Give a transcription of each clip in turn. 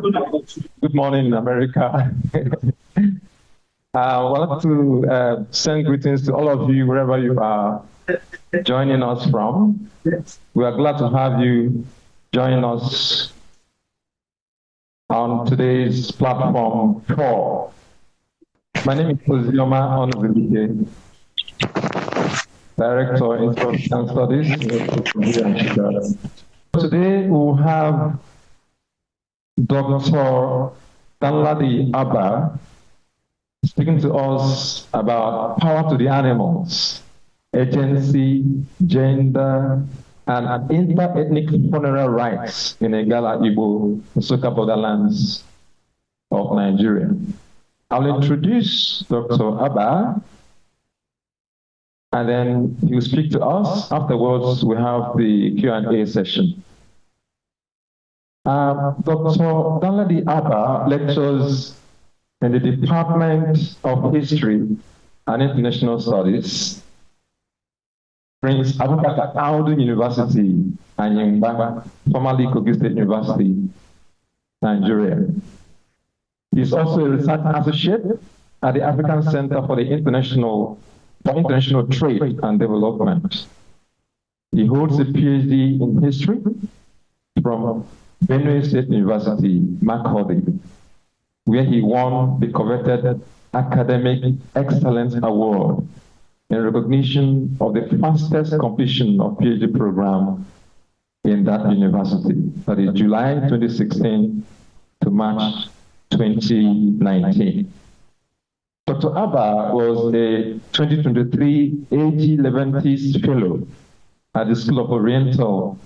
Good morning, America. I would like to send greetings to all of you, wherever you are joining us from. We are glad to have you join us on today's platform 4. My name is Ozioma Onozilike, Director in Social Studies in Igbo Nsukka-Igala. Today we'll have Dr. Danladi Abah speaking to us about power to the animals, agency, gender, and inter-ethnic funeral rites in Igala, Igbo Nsukka borderlands of Nigeria. I'll introduce Dr. Abah, and then he'll speak to us. Afterwards, we have the Q&A session. Dr. Danladi Abah lectures in the Department of History and International Studies, Prince Abubakar Audu University, Anyimba, formerly Kogi State University, Nigeria. He's also a research associate at the African Center for International Trade and Development. He holds a PhD in history from Benue State University, Makurdi, where he won the coveted Academic Excellence Award in recognition of the fastest completion of PhD program in that university. That is July 2016 to March 2019. Dr. Abah was a 2023 A.G. Leventis Fellow at the School of Oriental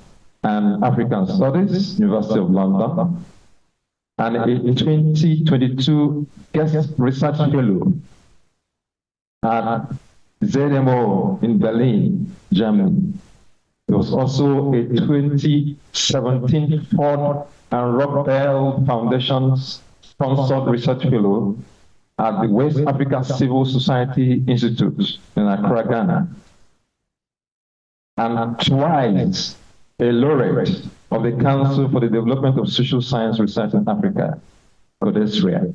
and African Studies, University of London, and a 2022 Guest Research Fellow at ZMO in Berlin, Germany. He was also a 2017 Ford and Rockefeller Foundation's sponsored research fellow at the West Africa Civil Society Institute in Accra, Ghana, and twice a laureate of the Council for the Development of Social Science Research in Africa, CODESRIA.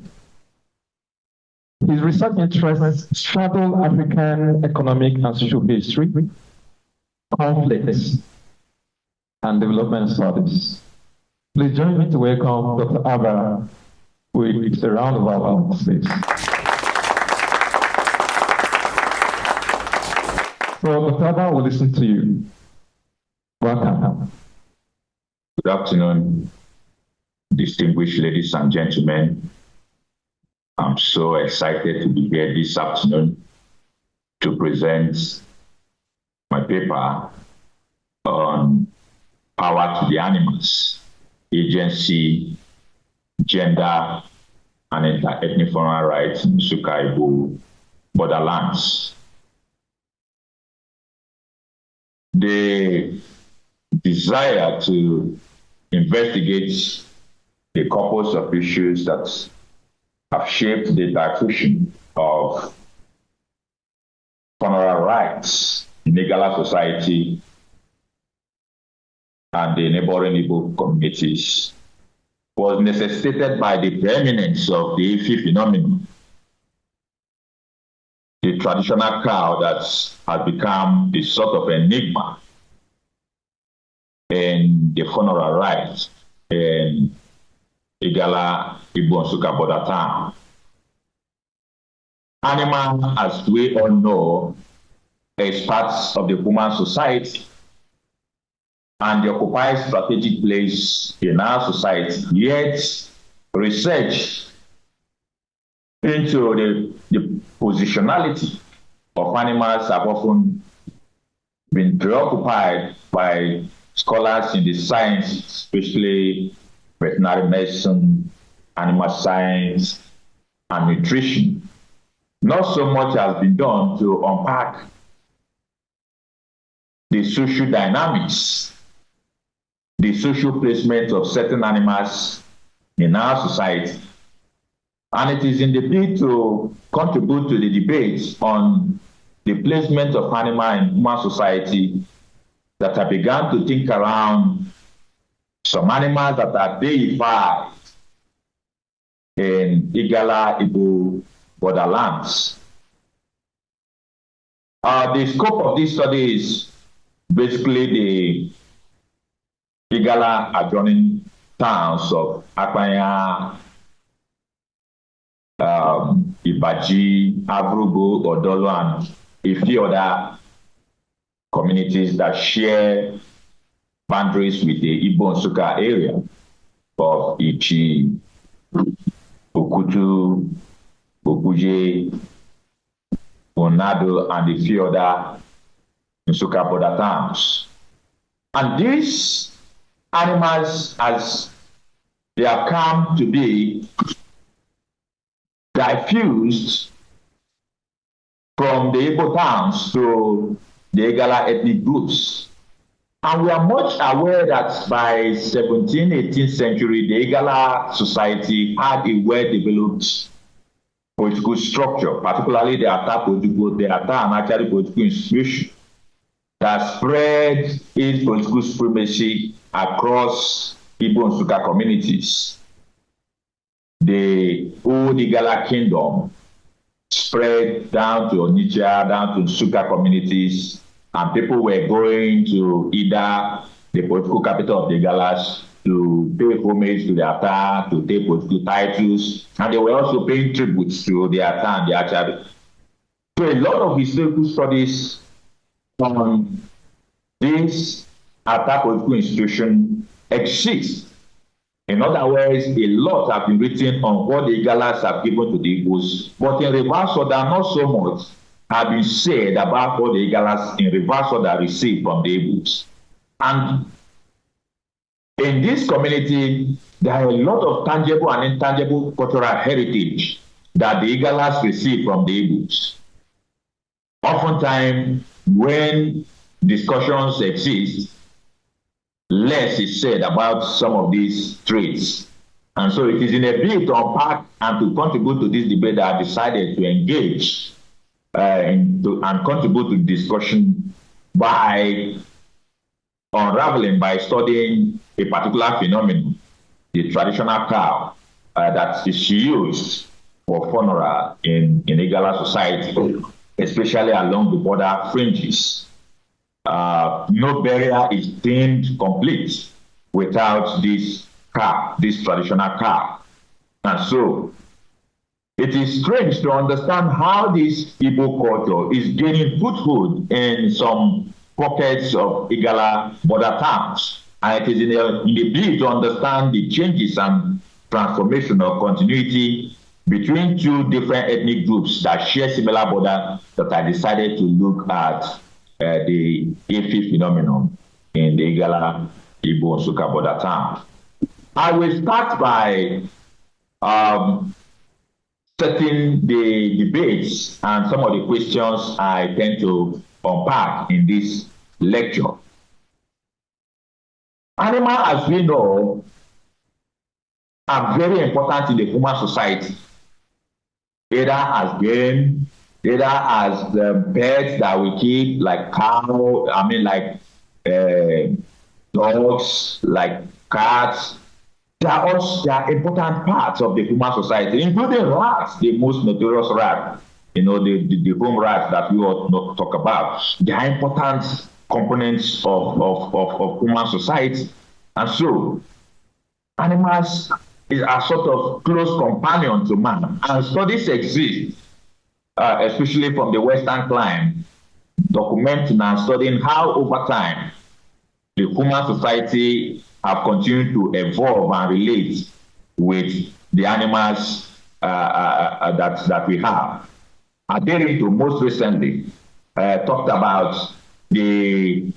His research interests straddle African economic and social history, conflicts, and development studies. Please join me to welcome Dr. Abah with a round of applause, please. So, Dr. Abah will listen to you. Welcome. Good afternoon, distinguished ladies and gentlemen. I'm so excited to be here this afternoon to present my paper on power to the animals, agency, gender, and inter-ethnic funeral rites in Nsukka-Igala borderlands. The desire to investigate a couple of issues that have shaped the diffusion of funeral rites in Igala society and the neighboring Igbo communities was necessitated by the preeminence of the Ifi phenomenon, the traditional cow that has become the sort of enigma in the funeral rites in Igala, Igbo Nsukka border town. Animal, as we all know, is part of the human society and they occupy a strategic place in our society. Yet, research into the positionality of animals have often been preoccupied by scholars in the science, especially veterinary medicine, animal science, and nutrition. Not so much has been done to unpack the social dynamics, the social placement of certain animals in our society. And it is in the bid to contribute to the debate on the placement of animals in human society that I began to think around some animals that are deified in Igbo borderlands. The scope of this study is basically the Igala adjoining towns of Akpanya, Ibaji, Avrugo, Odolo, and a few other communities that share boundaries with the Igbo Nsukka area of Ichi, Okutu, Okuje, Onado, and a few other Nsukka border towns. And these animals, as they have come to be, diffused from the Igbo towns to the Igala ethnic groups. And we are much aware that by 17th, 18th century, the Igala society had a well-developed political structure, particularly the Ata and actually political institution that spread its political supremacy across Igbo Nsukka communities. The old Igala kingdom spread down to Onitsha, down to Nsukka communities, and people were going to either the political capital of the Igalas to pay homage to the Ata, to take political titles, and they were also paying tributes to the Ata and the Achari. So a lot of historical studies on this Ata political institution exist. In other words, a lot have been written on what the Igalas have given to the Igbos, but in reverse order, not so much have been said about what the Igalas in reverse order received from the Igbos. And in this community, there are a lot of tangible and intangible cultural heritage that the Igalas receive from the Igbos. Oftentimes, when discussions exist, less is said about some of these traits. And so it is in a bid to unpack and to contribute to this debate that I decided to engage and contribute to the discussion by unraveling, by studying a particular phenomenon, the traditional cow that is used for funeral in Igala society, especially along the border fringes. No burial is deemed complete without this cow, this traditional cow. And so it is strange to understand how this Igbo culture is gaining foothold in some pockets of Igala border towns. And it is in the bid to understand the changes and transformation or continuity between two different ethnic groups that share similar border that I decided to look at the Ifi phenomenon in the Igala Igbo Nsukka border town. I will start by setting the debates and some of the questions I tend to unpack in this lecture. Animals, as we know, are very important in the human society, either as game, either as the pets that we keep, like cow, like dogs, like cats. They are important parts of the human society, including rats, the most notorious rat, the home rat that we all talk about. They are important components of human society. And so, animals are sort of close companions to man. And studies exist, especially from the Western clime, documenting and studying how over time the human society have continued to evolve and relate with the animals that we have. Adhering to most recently talked about the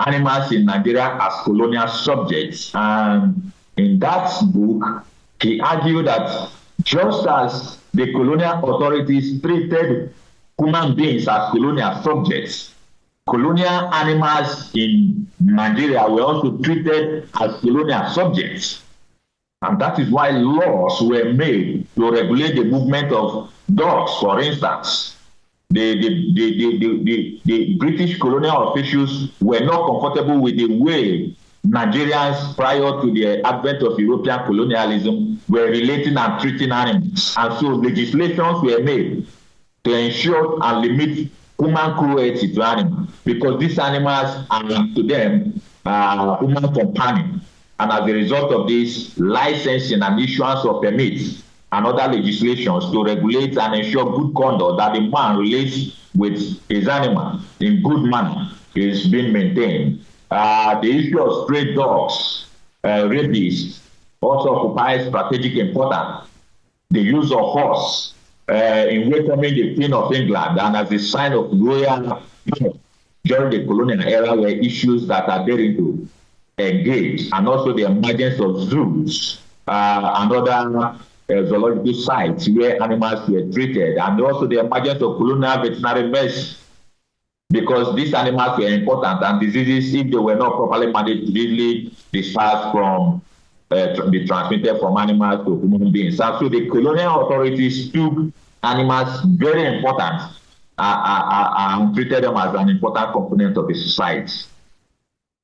animals in Nigeria as colonial subjects, and in that book he argued that just as the colonial authorities treated human beings as colonial subjects, colonial animals in Nigeria were also treated as colonial subjects. And that is why laws were made to regulate the movement of dogs, for instance. The British colonial officials were not comfortable with the way Nigerians, prior to the advent of European colonialism, were relating and treating animals. And so legislations were made to ensure and limit human cruelty to animals, because these animals are to them human companions. And as a result of this, licensing and issuance of permits and other legislations to regulate and ensure good conduct that the man relates with his animal in good manner is being maintained. The issue of stray dogs, rabies, also occupies strategic importance. The use of horse in welcoming the Queen of England and as a sign of royal during the colonial era were issues that are daring to engage, and also the emergence of zoos and other zoological sites where animals were treated, and also the emergence of colonial veterinary medicine, because these animals were important, and diseases, if they were not properly managed, really dispersed from be transmitted from animals to human beings. And so the colonial authorities took animals very important and treated them as an important component of the society.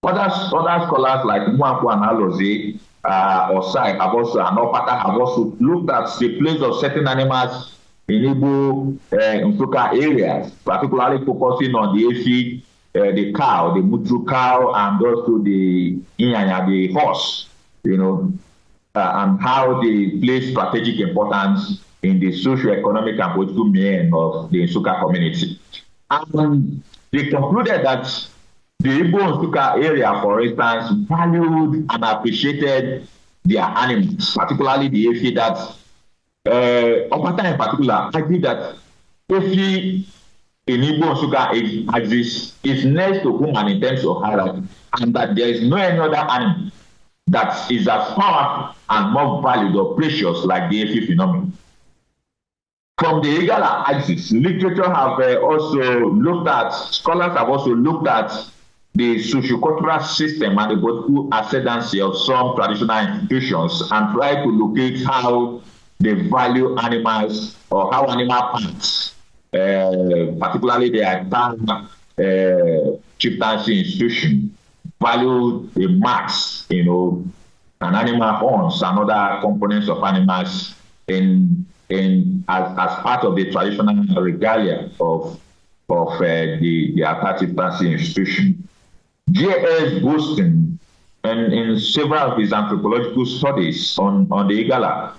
Other scholars like Mwanku and Alozie, Osai have also, and Opata have also looked at the place of certain animals in Igbo Nsukka areas, particularly focusing on the Efi, the cow, the Mutru cow, and also the Inyanya, the horse, you know, and how they play strategic importance in the socio-economic and political mien of the Nsukka community. And they concluded that the Igbo Nsukka area, for instance, valued and appreciated their animals, particularly the Efi, that Opata in particular argued that Efi in Igbo Nsukka exists is next to human in terms of hierarchy, and that there is no any other animal that is as powerful and more valued or precious like the Efi phenomenon. From the Igala axis, literature have also looked at, scholars have also looked at the sociocultural system and the political ascendancy of some traditional institutions and try to locate how they value animals or how animal parts, particularly the Aitana chieftaincy institution, value the marks, you know, and animal horns and other components of animals as part of the traditional regalia of the Aitana chieftaincy institution. J.S. Boston, and in several of his anthropological studies on the Igala,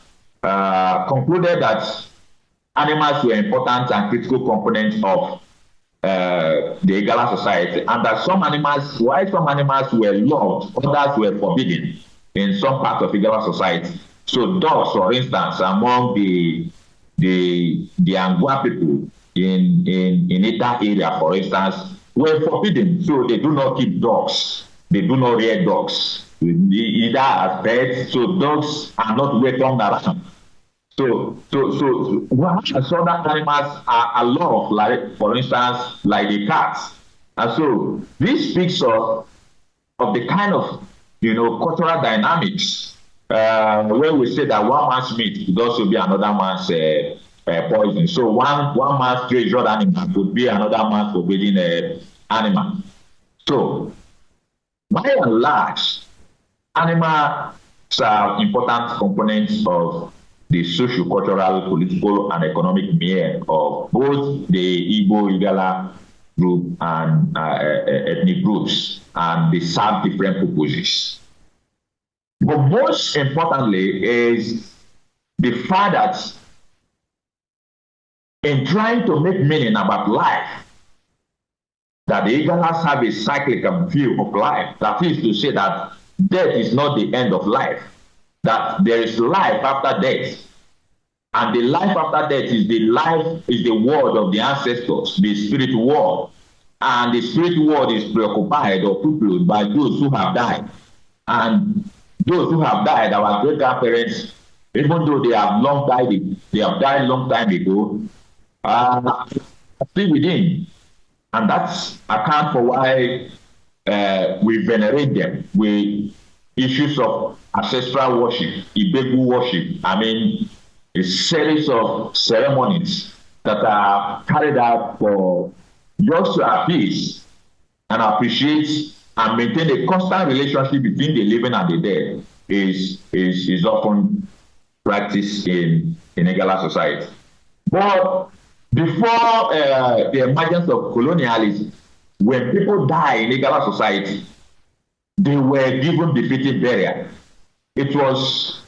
concluded that animals were important and critical components of the Igala society, and that some animals, while some animals were loved, others were forbidden in some parts of Igala society. So dogs, for instance, among the Angwa people in Ita area, for instance, were forbidden. So they do not keep dogs. They do not rear dogs, either as pets. So dogs are not welcomed around. So other animals are loved, like, for instance, like the cats. And so this speaks of the kind of, you know, cultural dynamics where we say that one man's meat could also be another man's poison. So one man's treasured animal could be another man's forbidden animal. So by and large, animals are important components of the socio-cultural, political, and economic mien of both the Igbo Igala group and ethnic groups, and they serve different purposes. But most importantly is the fact that in trying to make meaning about life, that the Igalas have a cyclical view of life. That is to say that death is not the end of life, that there is life after death. And the life after death is the world of the ancestors, the spirit world. And the spirit world is preoccupied or pupiled by those who have died. And those who have died, our great-grandparents, even though they have died long time ago, are still within. And that's account for why we venerate them with issues of ancestral worship, Ibegu worship. I mean, a series of ceremonies that are carried out for just to appease and appreciate and maintain a constant relationship between the living and the dead is often practiced in Igala society. But before the emergence of colonialism, when people die in Igala society, they were given befitting burial. It was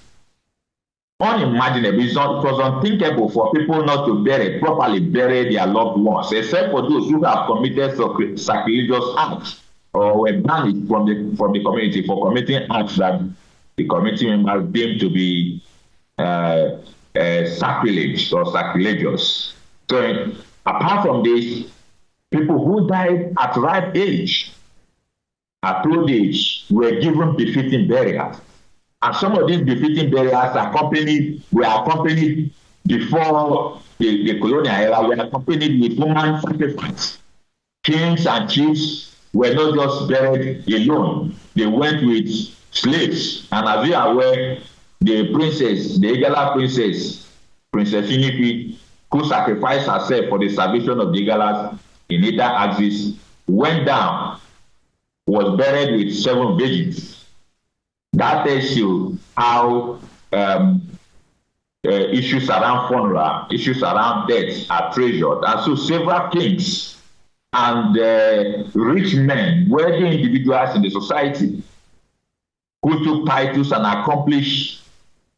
unimaginable. It was unthinkable for people not to properly bury their loved ones, except for those who have committed sacrilegious acts or were banished from the community for committing acts that the community members deemed to be sacrilege or sacrilegious. So, apart from this, people who died at ripe age, at old age, were given befitting burials. And some of these befitting burials were accompanied before the colonial era, were accompanied with human sacrifice. Kings and chiefs were not just buried alone. They went with slaves. And as you are aware, the Igala princess, Princess Inipi, who sacrificed herself for the salvation of the Igalas in either axis, went down, was buried with 7 virgins. That tells you how issues around funeral, issues around death are treasured. And so several kings and rich men, wealthy individuals in the society who took titles and accomplished,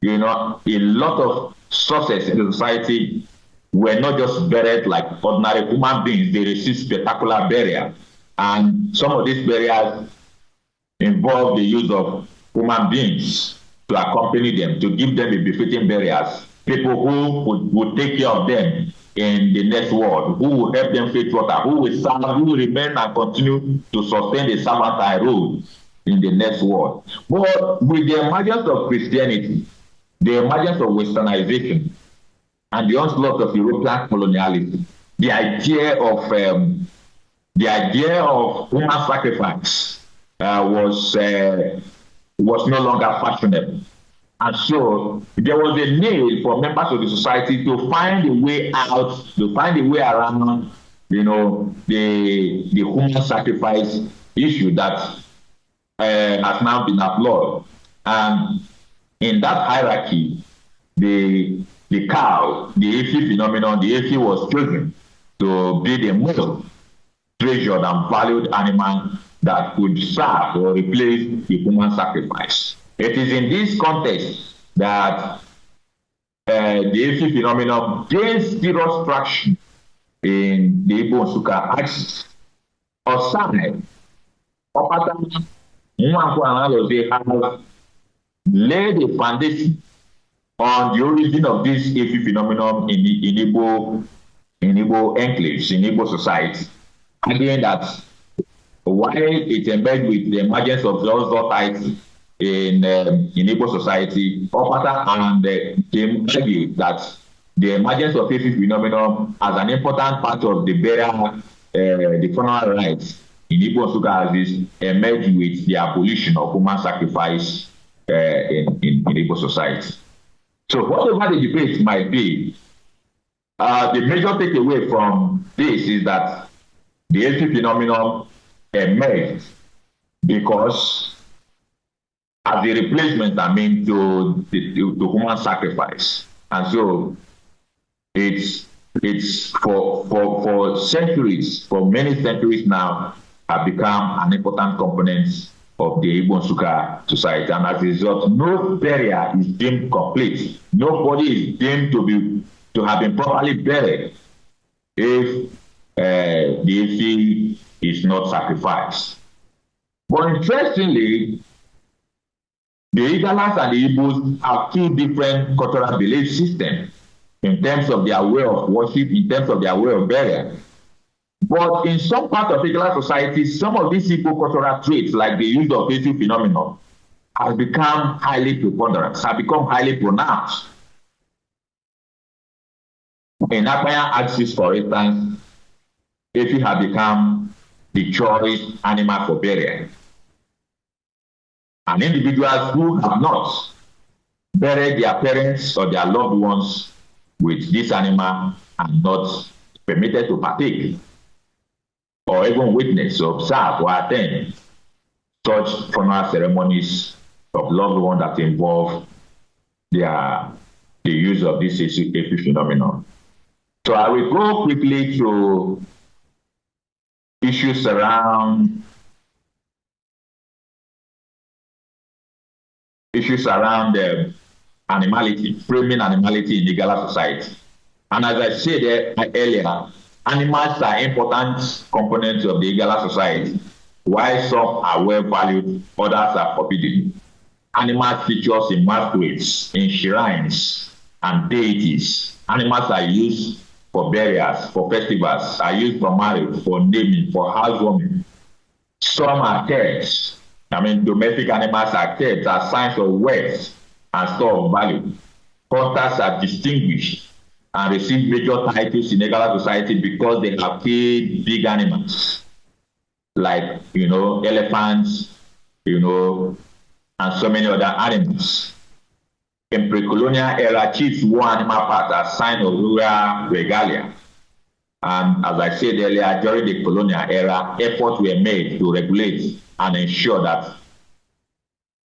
a lot of success in the society, were not just buried like ordinary human beings. They received spectacular burial. And some of these burials involve the use of human beings to accompany them, to give them a befitting burials, people who would take care of them in the next world, who will help them fetch water, who will serve, who will remain and continue to sustain the servantine role in the next world. But with the emergence of Christianity, the emergence of Westernization, and the onslaught of European colonialism, the idea of human sacrifice was no longer fashionable. And so there was a need for members of the society to find a way out, to find a way around, the human sacrifice issue that has now been outlawed. And in that hierarchy, the cow, the Efi phenomenon, the Efi was chosen to be the most treasured and valued animal that could serve or replace the human sacrifice. It is in this context that the Efi phenomenon gains serious traction in the Igbo Nsukka axis. Osai, Opata, Nwankwo have laid a foundation on the origin of this Efi phenomenon in Igbo enclaves, in Igbo society, arguing that while it emerged with the emergence of those rites in Igbo society, Opata and Kim argued that the emergence of Efi phenomenon as an important part of the burial, the funeral rites in Igbo Nsukka emerged with the abolition of human sacrifice in Igbo society. So whatever the debate might be, the major takeaway from this is that the Efi phenomenon emerged because as a replacement, to human sacrifice. And so it's for centuries, for many centuries now, have become an important component of the Igbo Nsukka society. And as a result, no burial is deemed complete. Nobody is deemed to have been properly buried if the Efi is not sacrificed. But interestingly, the Igalas and the Igbos have 2 different cultural belief systems in terms of their way of worship, in terms of their way of burial. But in some part of Igala society, some of these Igbo cultural traits, like the use of Efi phenomenon, have become highly preponderant, have become highly pronounced. In Akpanya axis, for instance, Efi have become the choice animal for burial. And individuals who have not buried their parents or their loved ones with this animal are not permitted to partake or even witness, observe, or attend such funeral ceremonies of loved ones that involve the use of this AP phenomenon. So I will go quickly through issues around animality, framing animality in the Igala society. And as I said earlier, animals are important components of the Igala society. While some are well valued, others are forbidden. Animals feature in masquerades, in shrines, and deities. Animals are used for burials, for festivals, are used for marriage, for naming, for housewarming. Some are kept. Domestic animals are kept as signs of wealth and store of value. Hunters are distinguished and receive major titles in Igala society because they have killed big animals, like, elephants, and so many other animals. In pre-colonial era, chiefs wore animal parts as sign of rural regalia. And as I said earlier, during the colonial era, efforts were made to regulate and ensure that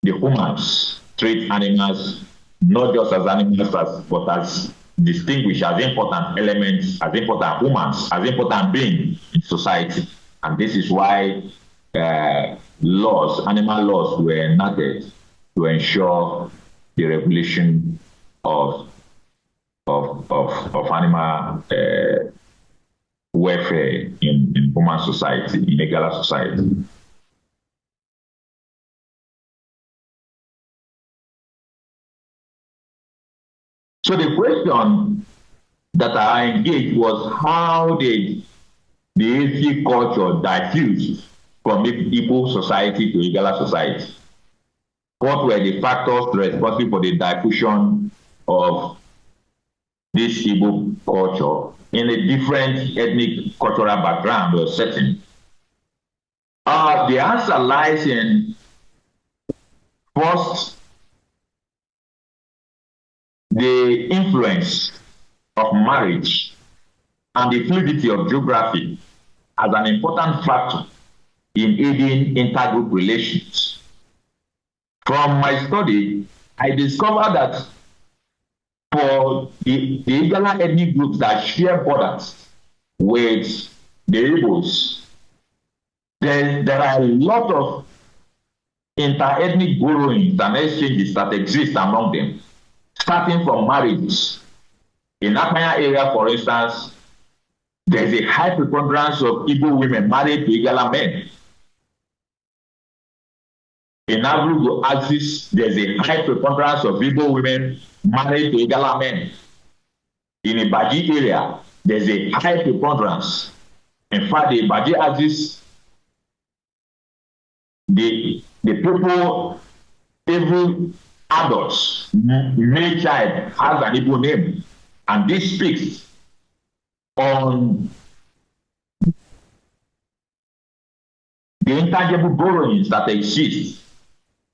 the humans treat animals not just as animals, but as distinguished, as important elements, as important humans, as important beings in society. And this is why animal laws were enacted to ensure the regulation of animal welfare in human society, in Igala society. So the question that I engaged was, how did the Efi culture diffuse from Igbo society to Igala society? What were the factors responsible for the diffusion of this Igbo culture in a different ethnic cultural background or setting? The answer lies in, first, the influence of marriage and the fluidity of geography as an important factor in aiding intergroup relations. From my study, I discovered that for the Igala ethnic groups that share borders with the Igbos, there are a lot of inter-ethnic borrowings and exchanges that exist among them, starting from marriages. In Akanya area, for instance, there's a high preponderance of Igbo women married to Igala men. In Abrugo axis, there's a high preponderance of Igbo women married to Igala men. In Ibaji area, there's a high preponderance. In fact, the Ibaji axis, the people, every adult, male child has an Igbo name. And this speaks on the intangible borrowings that exist,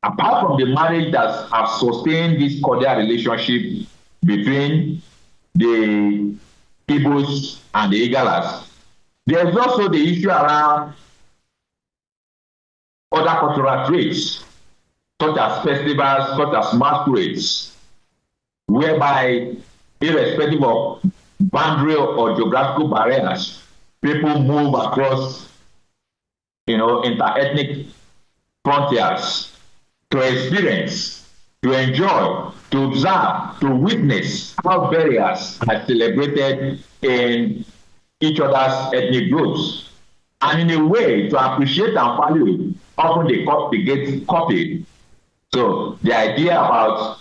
apart from the marriage that have sustained this cordial relationship between the Igbos and the Igalas. There's also the issue around other cultural traits, such as festivals, such as masquerades, whereby, irrespective of boundary or geographical barriers, people move across, inter-ethnic frontiers to experience, to enjoy, to observe, to witness how burials are celebrated in each other's ethnic groups, and in a way to appreciate and value it. Often they get copied. So the idea about,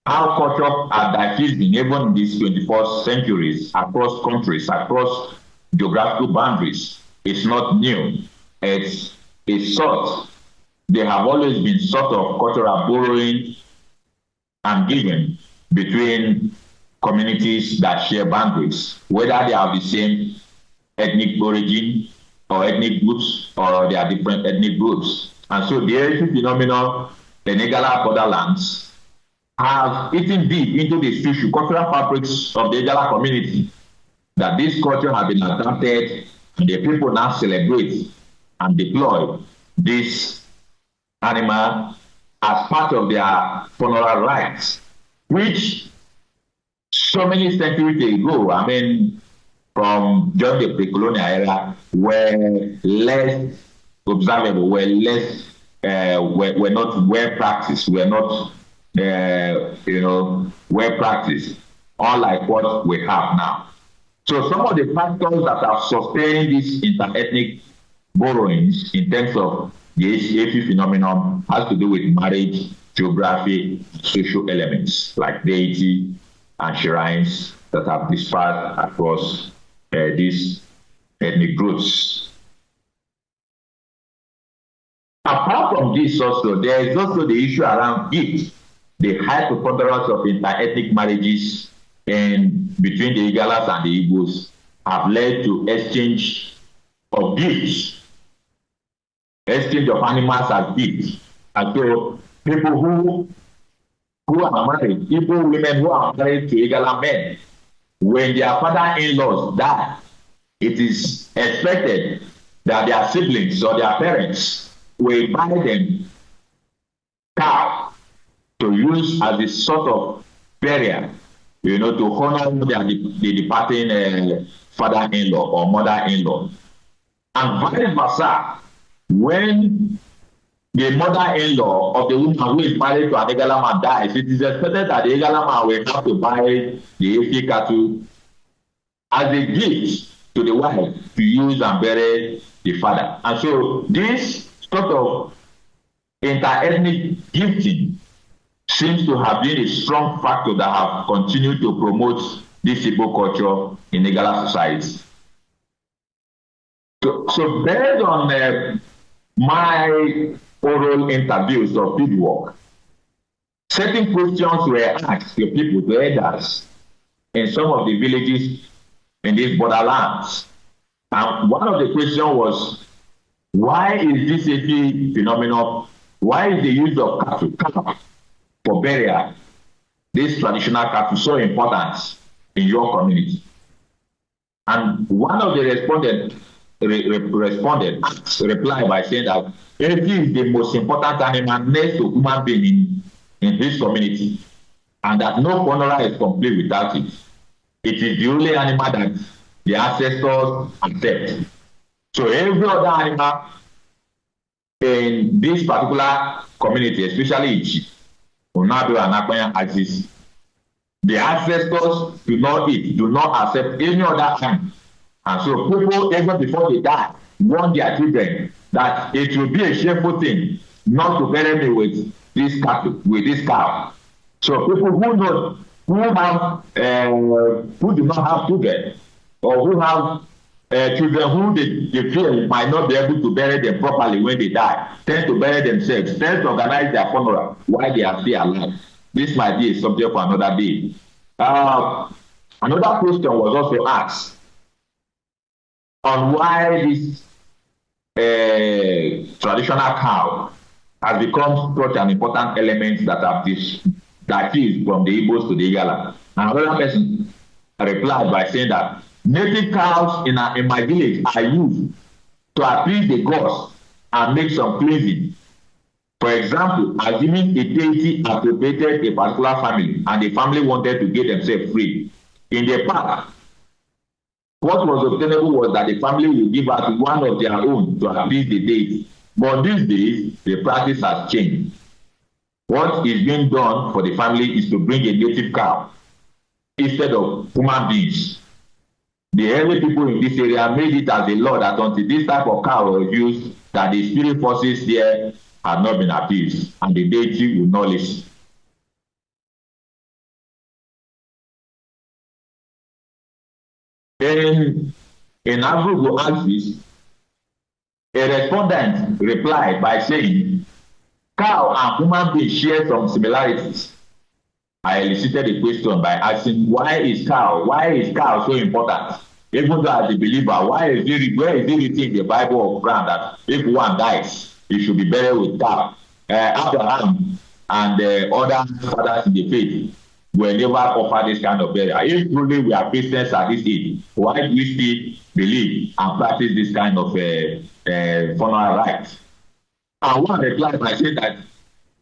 how culture are diffusing even in these 21st centuries across countries, across geographical boundaries, is not new. It's sought. There have always been sort of cultural borrowing and giving between communities that share boundaries, whether they have the same ethnic origin or ethnic groups, or they are different ethnic groups. And so the ethnic phenomenon, the Igala borderlands, have eaten deep into the social cultural fabrics of the Igala community, that this culture has been adapted and the people now celebrate and deploy this animal as part of their funeral rites, which so many centuries ago, I mean, from during the pre-colonial era, were less observable, were less, were not well practiced, were not, well practiced, unlike what we have now. So some of the factors that are sustaining these interethnic borrowings in terms of the HAP phenomenon has to do with marriage, geography, social elements like deity and shrines that have dispersed across these ethnic groups. Apart from this also, there is also the issue around gifts. The high preponderance of interethnic marriages between the Igalas and the Igbos have led to exchange of gifts, exchange of animals as gifts. And so people who are married, Igbo women who are married to Igala men, when their father-in-laws die, it is expected that their siblings or their parents will buy them cow to use as a sort of burial, to honor the departing father-in-law or mother-in-law. And vice versa, when the mother-in-law of the woman who is married to an Igala man dies, it is expected that the Igala man will have to buy the Efi cattle as a gift to the wife to use and bury the father. And so this sort of interethnic gifting seems to have been a strong factor that have continued to promote this Igbo culture in Igala society. So based on my oral interviews or fieldwork, certain questions were asked to people, to elders in some of the villages in these borderlands. And one of the questions was, why is this a phenomenon? Why is the use of cattle for burial, this traditional cattle, so important in your community? And one of the respondents replied by saying that Efi is the most important animal next to human being in his community, and that no funeral is complete without it. It is the only animal that the ancestors accept. So every other animal in this particular community, especially Ichi, Onado and Akpanya axis, the ancestors do not eat, do not accept any other animal. And so people, even before they die, warn their children that it will be a shameful thing not to bury me with this cattle, with this cow. So people who do not have children, or who have children who they feel might not be able to bury them properly when they die, tend to bury themselves, tend to organize their funeral while they are still alive. This might be a subject for another day. Another question was also asked on why this traditional cow has become such an important element that is from the Igbos to the Igala. Another person replied by saying that native cows in my village are used to appease the gods and make some cleansing. For example, assuming a deity appropriated a particular family and the family wanted to get themselves free. In the past, what was obtainable was that the family would give out one of their own to appease the deity. But these days, the practice has changed. What is being done for the family is to bring a native cow instead of human beings. The early people in this area made it as a law that until this type of cow was used, that the spirit forces there had not been appeased, and the deity will not listen. In Abugo axis, a respondent replied by saying, cow and human beings share some similarities. I elicited a question by asking, why is cow so important? Even though as a believer, where is it written in the Bible of Quran that if one dies, he should be buried with cow? Abraham and other fathers in the faith were never offered this kind of burial. If truly we are Christians at this age, why do we still believe and practice this kind of funeral rites. And one replied by saying that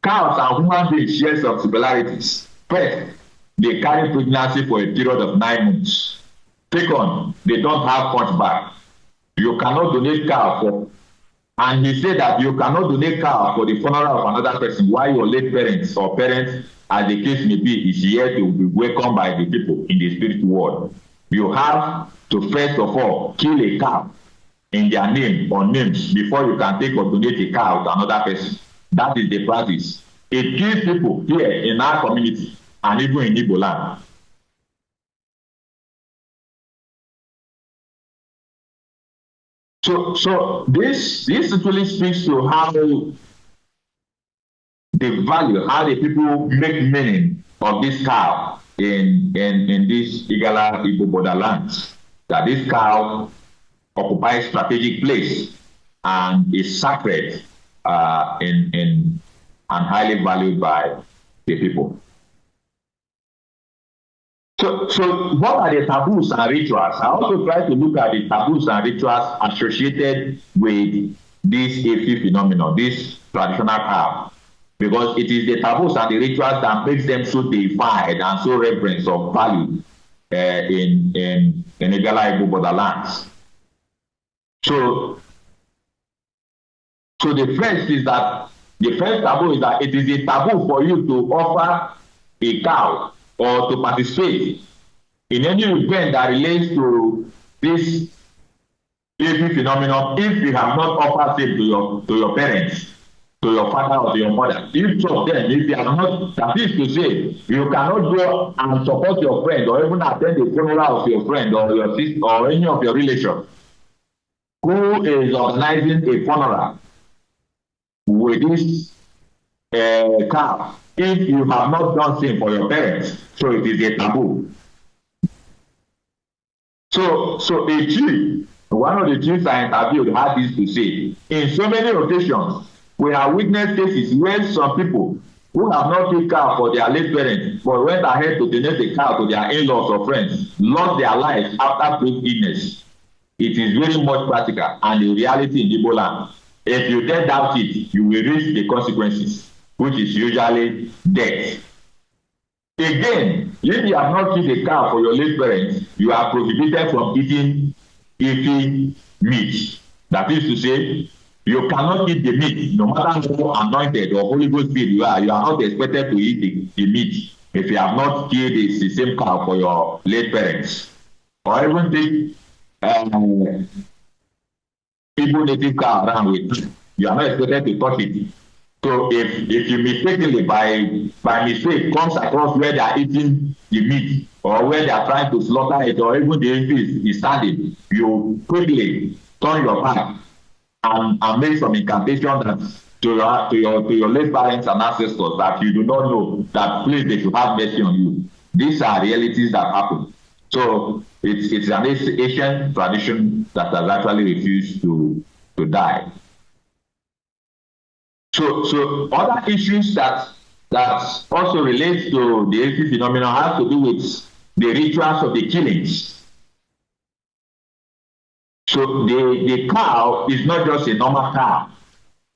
cows and human beings share some similarities. First, they carry pregnancy for a period of 9 months. Second, they don't have punch bag. You cannot donate cow for, and he said that you cannot donate cow for the funeral of another person while your late parents or parents, as the case may be, is here to be welcomed by the people in the spirit world. You have to first of all kill a cow in their name or names before you can take or donate a cow to another person. That is the practice. It kills people here in our community and even in Igbo land. So this really speaks to how the value, how the people make meaning of this cow in this Igala Igbo borderlands. That this cow occupies strategic place and is sacred and highly valued by the people. So what are the taboos and rituals? I also try to look at the taboos and rituals associated with this Efi phenomenon, this traditional cow, because it is the taboos and the rituals that makes them so deified and so reverence of value in Igala Igbo borderlands. So the first taboo is that it is a taboo for you to offer a cow or to participate in any event that relates to this Efi phenomenon if you have not offered it to your parents, to your father or to your mother. Each of them, if you have not, that is to say, you cannot go and support your friend or even attend the funeral of your friend or your sister or any of your relations who is organizing a funeral with this cow if you have not done same for your parents. So it is a taboo. So a chief, one of the chiefs I interviewed had this to say: in so many occasions, we have witnessed cases where some people who have not killed cow for their late parents but went ahead to donate the cow to their in-laws or friends lost their lives after brief illness. It is very much practical and the reality in Igbo land. If you dare doubt it, you will risk the consequences, which is usually death. Again, if you have not killed a cow for your late parents, you are prohibited from eating Efi meat. That is to say, you cannot eat the meat, no matter how anointed or Holy Ghost filled you are not expected to eat the meat if you have not killed the same cow for your late parents. Or even take Igbo native cow around with, you are not expected to touch it. So if you mistakenly by mistake comes across where they are eating the meat or where they are trying to slaughter it or even the Efi is standing, you quickly turn your back and make some incantation that to your late parents and ancestors that you do not know, that please they should have mercy on you. These are realities that happen. So it's an ancient tradition that has actually refused to die. So other issues that also relate to the Efi phenomenon have to do with the rituals of the killings. So the cow is not just a normal cow.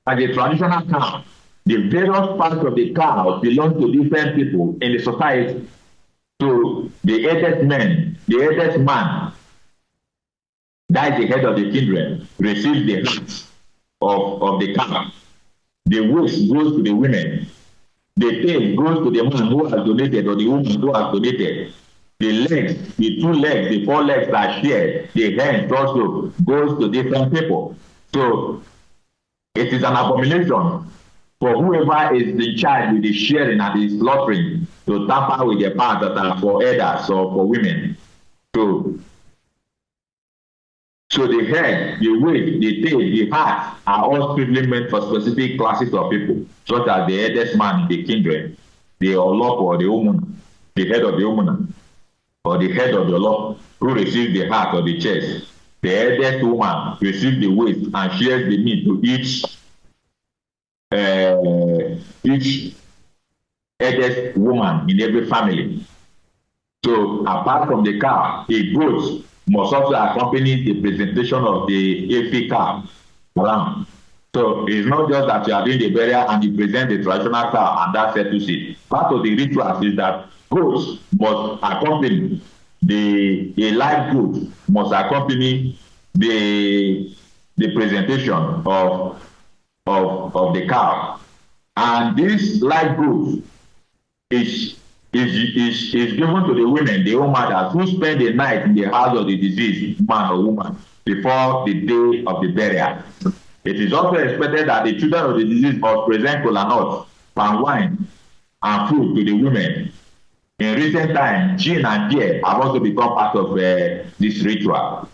As a traditional cow, the various parts of the cow belong to different people in the society. So the eldest man, that is the head of the kindred, receives the heart of the cow. The waist goes to the women. The tail goes to the man who has donated or the woman who has donated. The legs, the 2 legs, the 4 legs are shared. The hands also goes to different people. So it is an abomination for whoever is in charge with the sharing and the slaughtering to tamper with the parts that are for elders or for women. So the head, the waist, the tail, the heart are all strictly meant for specific classes of people, such as the eldest man in the kindred, the Olop or the woman, the head of the woman, or the head of the Olop, who receives the heart or the chest. The eldest woman receives the waist and shares the meat to each eldest woman in every family. So apart from the cow, a goat must also accompany the presentation of the Efi cow around. So it's not just that you are doing the burial and you present the traditional cow and that settles it. Part of the rituals is that goats must accompany a live goat must accompany the presentation of the cow, and this live goat is given to the women, the old mothers, who spend the night in the house of the deceased man or woman before the day of the burial. It is also expected that the children of the deceased must present kola nuts, palm wine, and food to the women. In recent times, gin and beer have also become part of this ritual.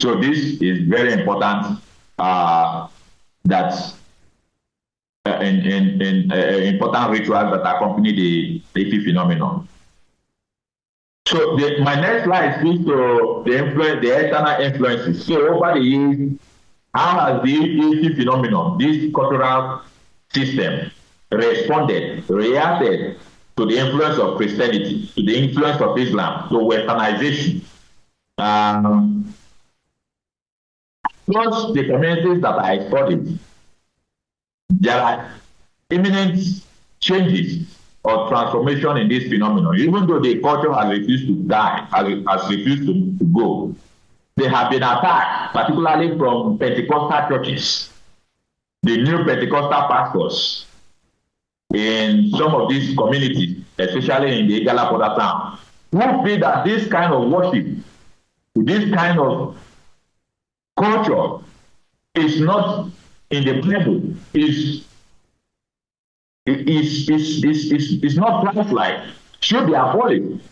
So this is very important. That's important rituals that accompany the Ifi phenomenon. So my next slide speaks to the external influences. So over the years, how has the Ifi phenomenon, this cultural system, reacted to the influence of Christianity, to the influence of Islam, to westernization? Plus the communities that I studied, there are imminent changes or transformation in this phenomenon. Even though the culture has refused to die, has refused to go, they have been attacked, particularly from Pentecostal churches, the new Pentecostal pastors in some of these communities, especially in the Igala border town, who feel that this kind of worship, this kind of culture is not in the Bible, is not Christ-like, should be abolished.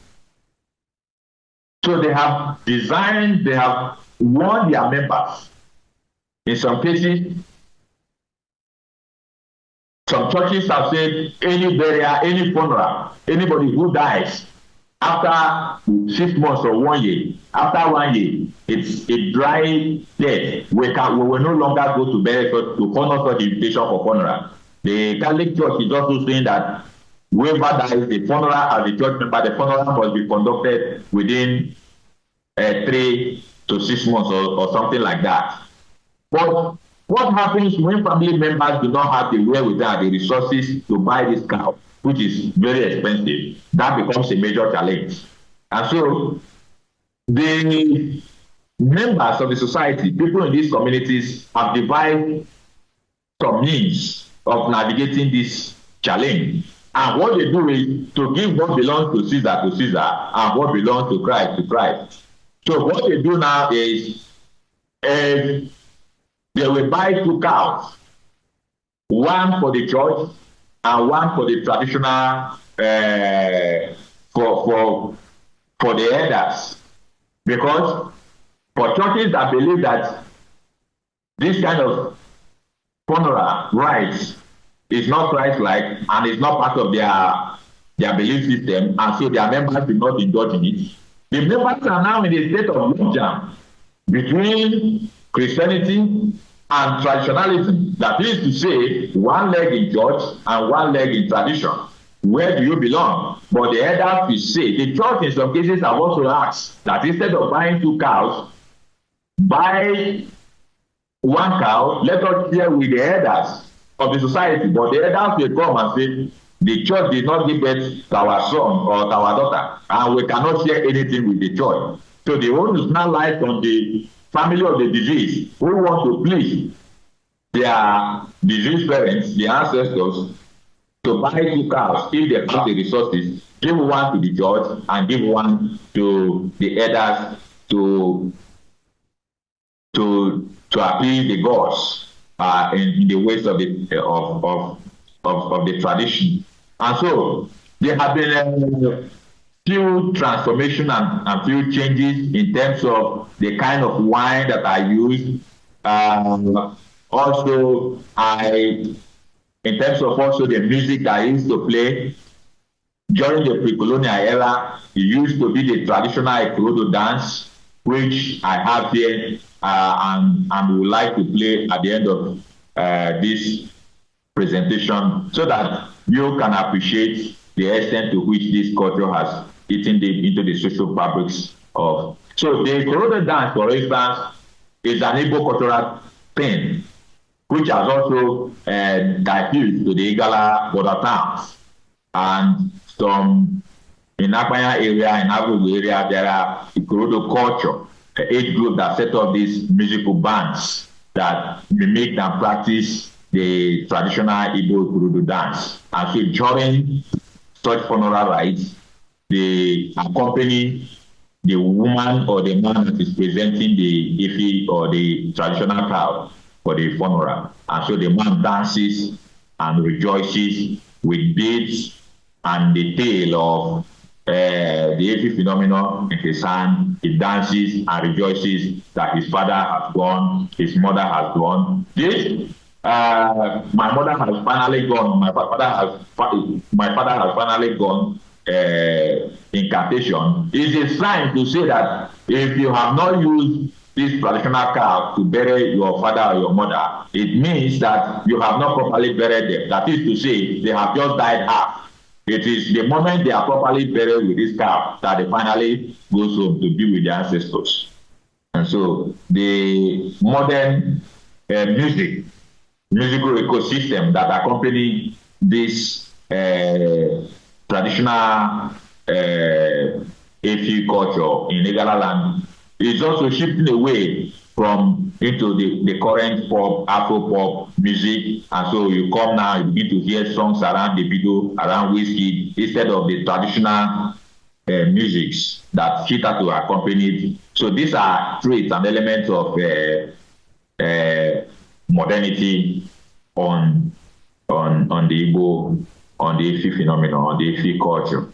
So they have designed, they have warned their members. In some cases, some churches have said any burial, any funeral, anybody who dies after 6 months or 1 year, after 1 year, it's a dry death. We will no longer go to burial to honor such invitation for funeral. The Catholic Church is also saying that whoever dies, the funeral as a church member, the funeral must be conducted within 3 to 6 months or something like that. But what happens when family members do not have the wherewithal, the resources to buy this cow, which is very expensive? That becomes a major challenge. And so the members of the society, people in these communities, have devised some means of navigating this challenge. And what they do is to give what belongs to Caesar and what belongs to Christ. So what they do now is they will buy 2 cows, one for the church and one for the traditional for the elders. Because for churches that believe that this kind of funeral rites is not Christ-like and is not part of their belief system, and so their members do not indulge in it, the members are now in a state of logjam between Christianity and traditionalism. That is to say, one leg in church and one leg in tradition. Where do you belong? But the elders will say, the church in some cases have also asked that instead of buying 2 cows, buy 1 cow, let us share with the elders of the society. But the elders will come and say, the church did not give birth to our son or to our daughter, and we cannot share anything with the church. So the onus now lies on the family of the deceased who want to please their deceased parents, the ancestors, to buy 2 cows if they have the resources, give 1 to the church and give 1 to the elders to appease the gods in the ways of the tradition. And so there have been few transformation and few changes in terms of the kind of wine that I use. Also, in terms of also the music that I used to play during the pre-colonial era, it used to be the traditional Ikorodo dance, which I have here and would like to play at the end of this presentation, so that you can appreciate the extent to which this culture has eaten into the social fabrics of. So the Ikorodo dance, for instance, is an Igbo cultural thing. which has also diffused to the Igala border towns. And some in Akbanya area, in Abugu area, there are Ikorodo culture, age group that set up these musical bands that mimic and practice the traditional Igbo Ikorodo dance. And so during such funeral rites, they accompany the woman or the man that is presenting the Ifi or the traditional crowd for the funeral. And so the man dances and rejoices with beads and the tale of the Ifi phenomenon in his hand. He dances and rejoices that his father has gone, his mother has gone. This my mother has finally gone, my father has finally gone incantation is a sign to say that if you have not used this traditional cow to bury your father or your mother, it means that you have not properly buried them. That is to say, they have just died half. It is the moment they are properly buried with this cow that they finally goes home to be with their ancestors. And so the modern musical ecosystem that accompany this traditional Efi culture in Igala land is also shifting away from into the current pop, Afro pop music. And so you come now, you begin to hear songs around the video, around whiskey, instead of the traditional musics that cater to accompany it. So these are traits and elements of modernity on the Igbo, on the Ifi phenomenon, on the Ifi culture.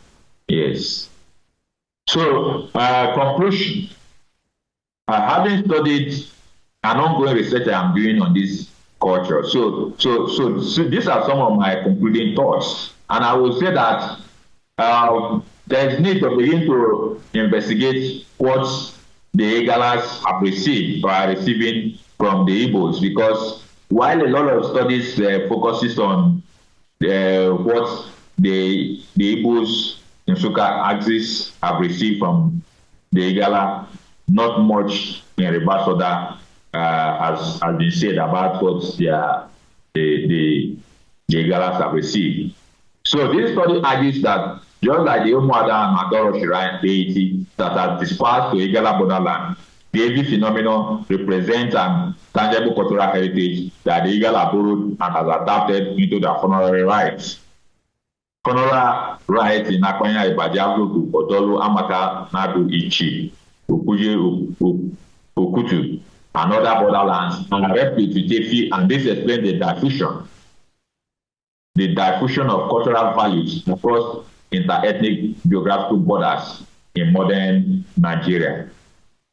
Yes. So, conclusion. Having studied an ongoing research I'm doing on this culture, so these are some of my concluding thoughts. And I will say that there is need to begin to investigate what the Igalas have received or are receiving from the Igbos, because while a lot of studies focuses on what the Igbos Nsukka have received from the Igala, not much in reverse of that has been said about what the Igalas have received. So this study argues that just like the Umuada and Maduro Shrine deity that are dispersed to Igala borderland, the Evi phenomenon represents an tangible cultural heritage that the Igala borrowed and has adapted into their funerary rites. Funeral rites in Akwanya, Ibajavu, Odolu, Amaka, Nadu, Ichi, Okuje, Okutu, and other borderlands are replete with Efi, and this explains the diffusion of cultural values across inter-ethnic geographical borders in modern Nigeria.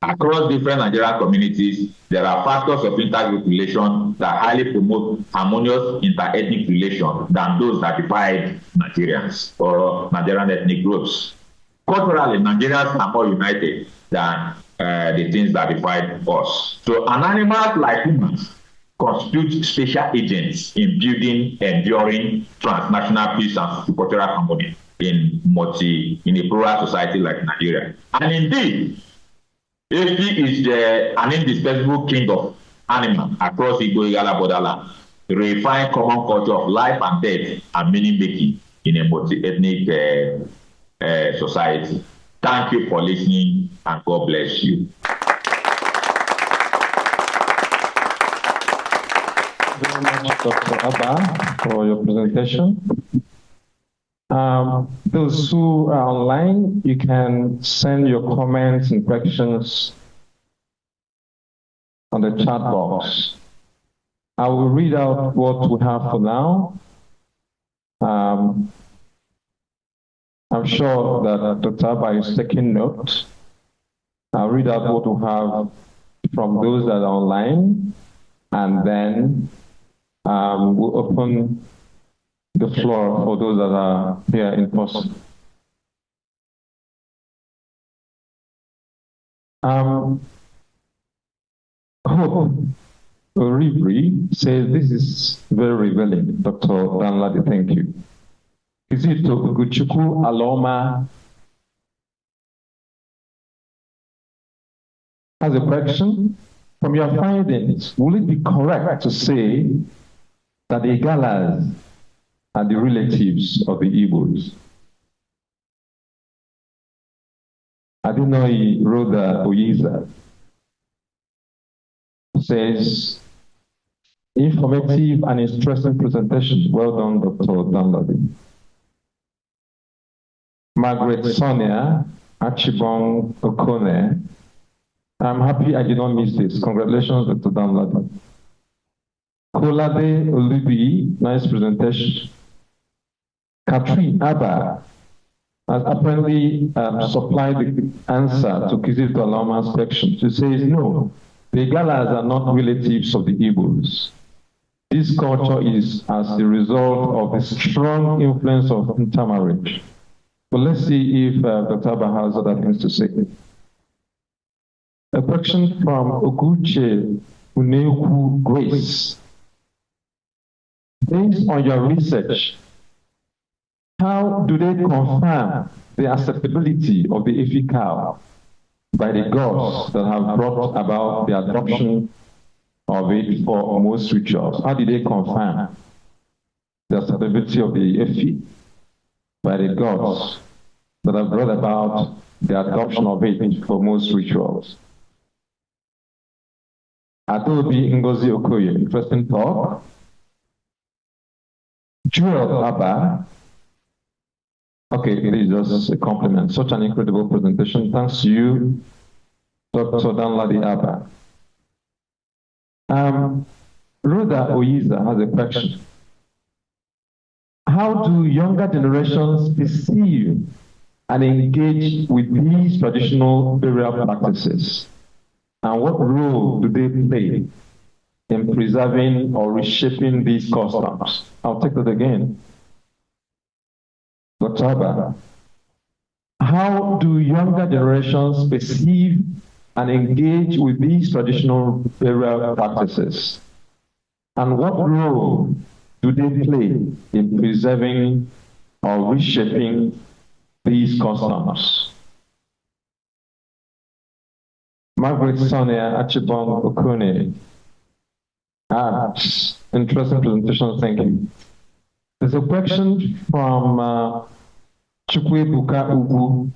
Across different Nigerian communities, there are factors of intergroup relation that highly promote harmonious inter-ethnic relations than those that divide Nigerians or Nigerian ethnic groups. Culturally, Nigerians are more united than the things that divide us. So an animal like humans constitute special agents in building enduring transnational peace and cultural harmony in a plural society like Nigeria. And indeed, Efi is an indispensable king of animals across Igbo Igala borderland, refined common culture of life and death and meaning making in a multi-ethnic society. Thank you for listening, and God bless you. Very much, Dr. Abah, for your presentation. Those who are online, you can send your comments and questions on the chat box. I will read out what we have for now. I'm sure that Dr. Abah is taking note. I'll read out what we have from those that are online, and then we'll open the floor for those that are here in person. Hope Oribri says this is very revealing. Dr. Danladi, thank you. Is it Guchuku Aloma has a question? From your findings, will it be correct to say that the Igalas are the relatives of the Igbos? Adinoyi Rhoda Oyiza says, informative and interesting presentation. Well done, Dr. Danladi. Margaret Sonia Achibong Okone. I'm happy I did not miss this. Congratulations, Dr. Danladi. Kolade Olubi, nice presentation. Katrin Abah has apparently supplied the answer to Kizito Alama's question. She says, no, the Igalas are not relatives of the Igbos. This culture is as the result of the strong influence of intermarriage. But let's see if Dr. Abah has other things to say. A question from Oguche Uneku Grace. Based on your research, how do they confirm the acceptability of the Ifi cow by the gods that have brought about the adoption of it for most rituals? How did they confirm the acceptability of the Ifi by the gods that have brought about the adoption of it for most rituals? Adobe Ngozi Okoye, interesting talk. Joel Abba. Okay, it is just a compliment. Such an incredible presentation. Thanks to you, Dr. Danladi Abah. Rhoda Oyiza has a question. How do younger generations perceive and engage with these traditional burial practices? And what role do they play in preserving or reshaping these customs? I'll take that again. Dr. Abah, how do younger generations perceive and engage with these traditional burial practices? And what role do they play in preserving or reshaping these customs? Margaret Sonia Achibong Okune. Interesting presentation, thank you. There's a question from Chukwebuka Ugu.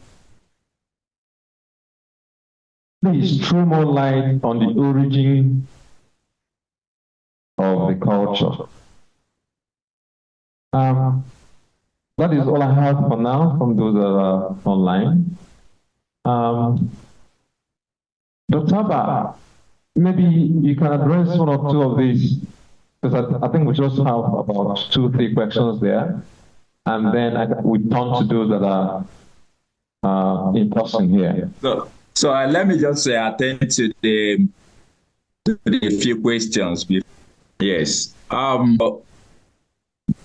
Please throw more light on the origin of the culture. That is all I have for now from those that are online. Dr. Abah, maybe you can address one or two of these, because I think we just have about 2-3 questions there, and then we turn to those that are in person here. So let me just attend to the few questions. Yes.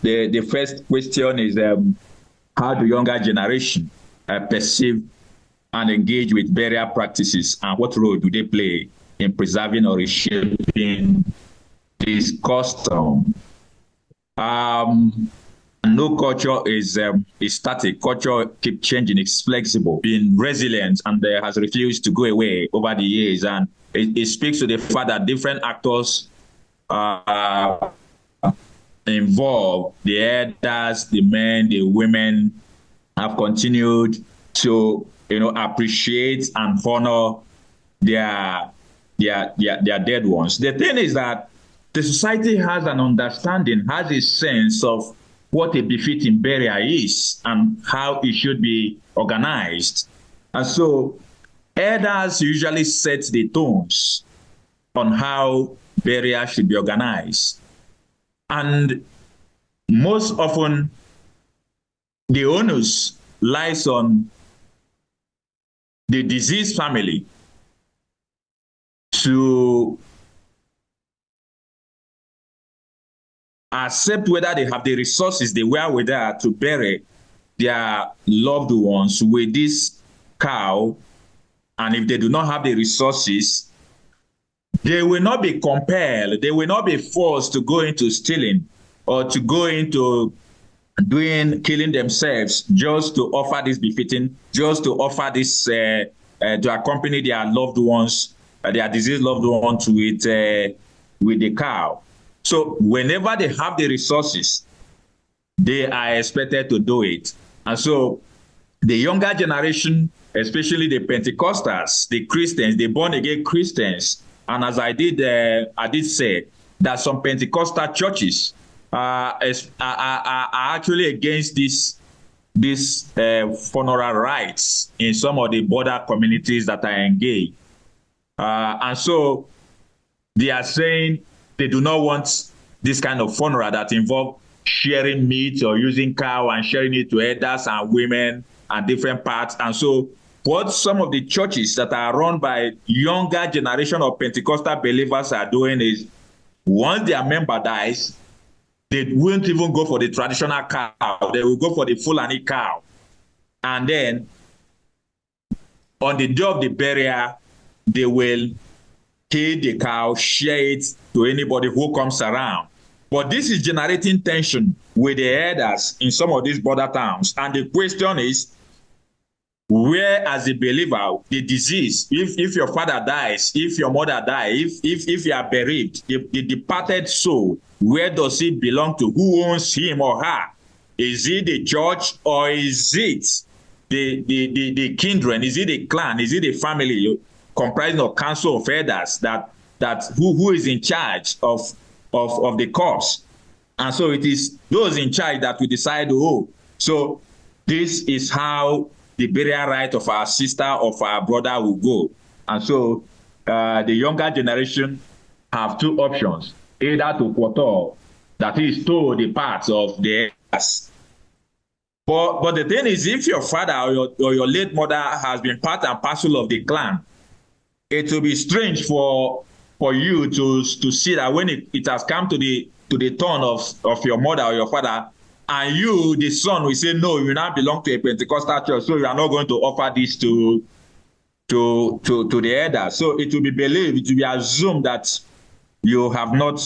The first question is how do younger generation perceive and engage with burial practices, and what role do they play in preserving or reshaping this custom? No culture is static. Culture keeps changing. It's flexible, being resilient, and has refused to go away over the years. And it speaks to the fact that different actors involved, the elders, the men, the women, have continued to appreciate and honor their dead ones. The thing is that the society has an understanding, has a sense of what a befitting burial is and how it should be organized. And so elders usually set the tones on how burial should be organized. And most often, the onus lies on the deceased family to accept whether they have the resources, the wherewithal to bury their loved ones with this cow. And if they do not have the resources, they will not be compelled, they will not be forced to go into stealing or to go into killing themselves just to offer this befitting, just to offer this, to accompany their loved ones their deceased loved ones with the cow. So whenever they have the resources, they are expected to do it. And so the younger generation, especially the Pentecostals, the Christians, the born-again Christians, and as I did say that some Pentecostal churches are actually against this funeral rites in some of the border communities that are engaged. And so they are saying they do not want this kind of funeral that involve sharing meat or using cow and sharing it to elders and women and different parts. And so what some of the churches that are run by younger generation of Pentecostal believers are doing is once their member dies, they won't even go for the traditional cow. They will go for the Fulani cow. And then on the day of the burial, they will kill the cow, share it to anybody who comes around. But this is generating tension with the elders in some of these border towns. And the question is, where as a believer, the disease, if your father dies, if your mother dies, if you are buried, the departed soul, where does it belong to? Who owns him or her? Is it the church or is it the kindred? Is it the clan? Is it the family comprising of council of elders that who is in charge of the corpse? And so it is those in charge that will decide, oh, so this is how the burial rite of our sister or of our brother will go. And so the younger generation have two options, either to quarter, that is to the parts of the elders. But the thing is, if your father or your late mother has been part and parcel of the clan, it will be strange for you to see that when it has come to the turn of your mother or your father, and you, the son, will say, no, you now belong to a Pentecostal church, so you are not going to offer this to the elders. So it will be believed, it will be assumed that you have not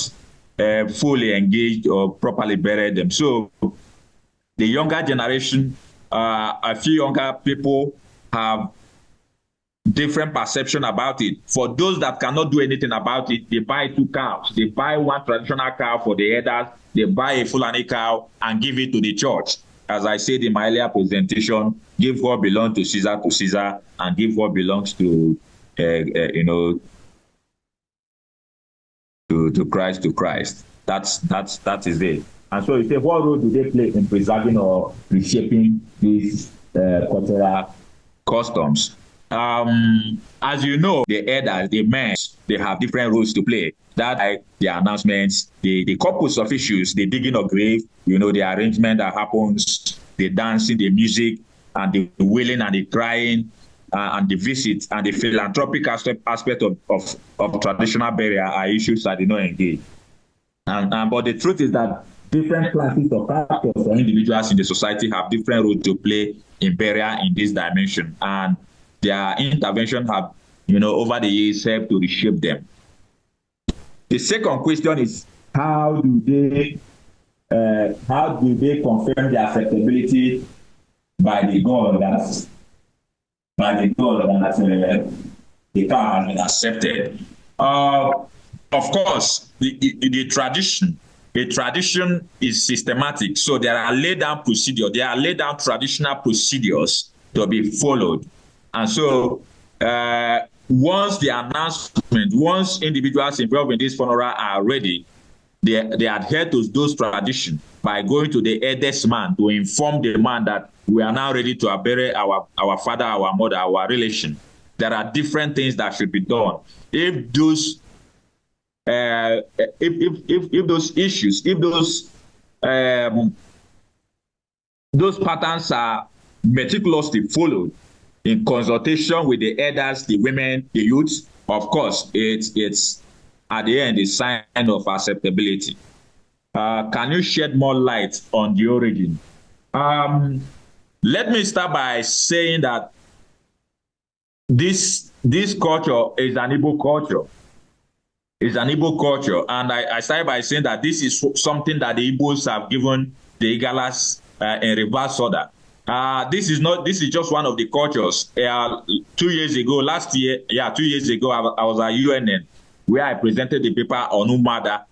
fully engaged or properly buried them. So the younger generation, a few younger people have different perception about it. For those that cannot do anything about it, they buy 2 cows. They buy one traditional cow for the elders, they buy a Fulani cow and give it to the church. As I said in my earlier presentation, give what belongs to Caesar, and give what belongs to Christ to Christ. That is it. And so you say, what role do they play in preserving or reshaping these cultural customs? As you know, the elders, the men, they have different roles to play. That the announcements, the corpus of issues, the digging of grave, the arrangement that happens, the dancing, the music, and the wailing and the crying, and the visit and the philanthropic aspect of traditional burial are issues that they don't engage. But the truth is that different classes of characters or individuals in the society have different roles to play in burial in this dimension, and their intervention have, over the years helped to reshape them. The second question is, how do they confirm their acceptability by the God that the car has been accepted? Of course, the tradition is systematic. So there are laid down procedures. There are laid down traditional procedures to be followed. And so once the announcement, once individuals involved in this funeral are ready, they adhere to those traditions by going to the eldest man to inform the man that we are now ready to bury our father, our mother, our relation. There are different things that should be done. If those issues, if those patterns are meticulously followed in consultation with the elders, the women, the youths, of course, it's at the end a sign of acceptability. Can you shed more light on the origin? Let me start by saying that this culture is an Igbo culture. It's an Igbo culture, and I started by saying that this is something that the Igbos have given the Igalas in reverse order. This is just one of the cultures. 2 years ago, last year, 2 years ago, I was at UNN where I presented the paper on Umada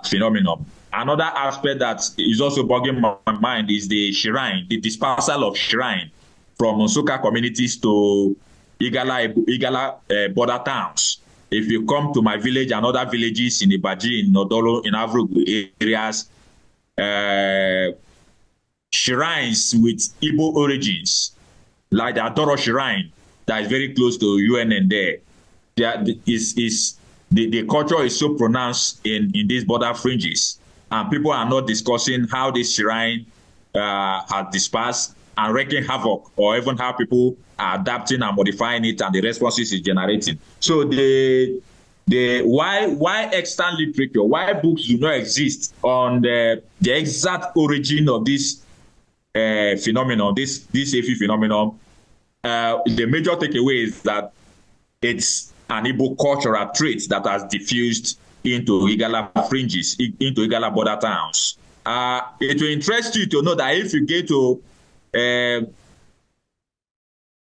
phenomenon. Another aspect that is also bugging my mind is the shrine, the dispersal of shrine from Nsukka communities to Igala border towns. If you come to my village and other villages in Ibaji, in Nodolo, in Avrugu areas, shrines with Igbo origins, like the Adoro Shrine that is very close to UNN there. The culture is so pronounced in these border fringes, and people are not discussing how this shrine has dispersed and wreaking havoc, or even how people are adapting and modifying it and the responses it's generating. So why extant literature, why books do not exist on the exact origin of this phenomenon, this AFI phenomenon? The major takeaway is that it's an Igbo cultural trait that has diffused into Igala fringes, into Igala border towns. It will interest you to know that if you get to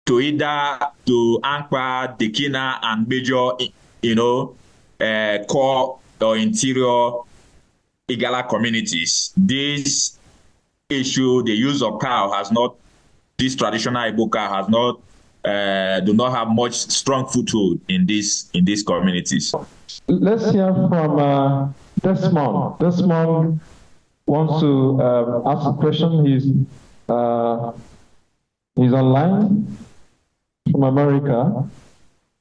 Ida, to Ankpa, Dekina, and major, core or interior Igala communities, this issue, the use of cow has not, this traditional Igbo cow has not, do not have much strong foothold in these communities. Let's hear from Desmond. Desmond wants to ask a question. He's online from America.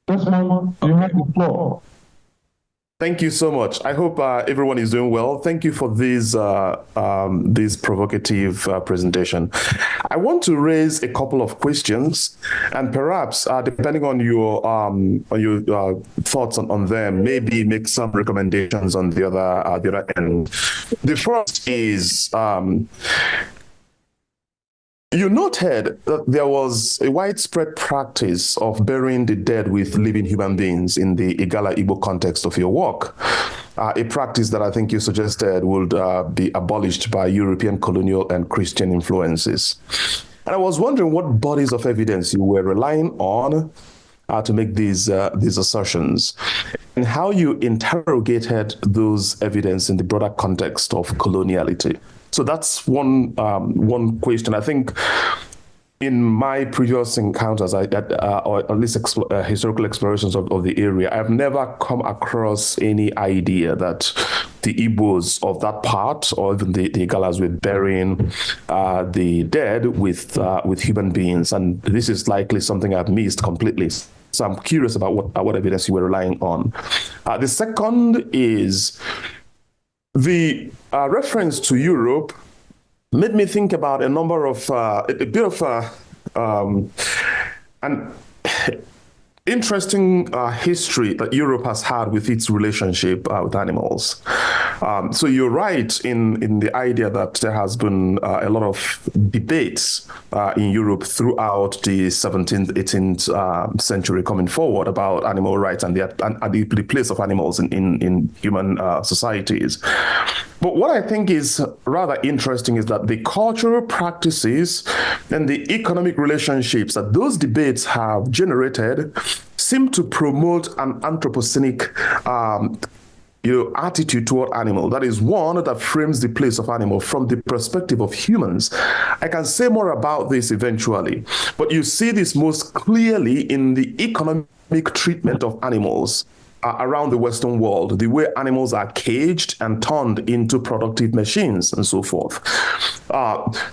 Desmond, you have the floor. Thank you so much. I hope everyone is doing well. Thank you for this provocative presentation. I want to raise a couple of questions, and perhaps depending on your thoughts on them, maybe make some recommendations on the other end. The first is, you noted that there was a widespread practice of burying the dead with living human beings in the Igala Igbo context of your work, a practice that I think you suggested would be abolished by European colonial and Christian influences. And I was wondering what bodies of evidence you were relying on to make these assertions, and how you interrogated those evidence in the broader context of coloniality. So that's one question. I think in my previous encounters, or at least historical explorations of the area, I've never come across any idea that the Igbos of that part, or even the Igalas, were burying the dead with human beings, and this is likely something I've missed completely. So I'm curious about what evidence you were relying on. The second is, the reference to Europe made me think about a number of, an interesting history that Europe has had with its relationship with animals. So you're right in the idea that there has been a lot of debates in Europe throughout the 17th, 18th century coming forward about animal rights and the place of animals in human societies. But what I think is rather interesting is that the cultural practices and the economic relationships that those debates have generated seem to promote an anthropocenic attitude toward animal. That is one that frames the place of animal from the perspective of humans. I can say more about this eventually, but you see this most clearly in the economic treatment of animals around the Western world, the way animals are caged and turned into productive machines and so forth.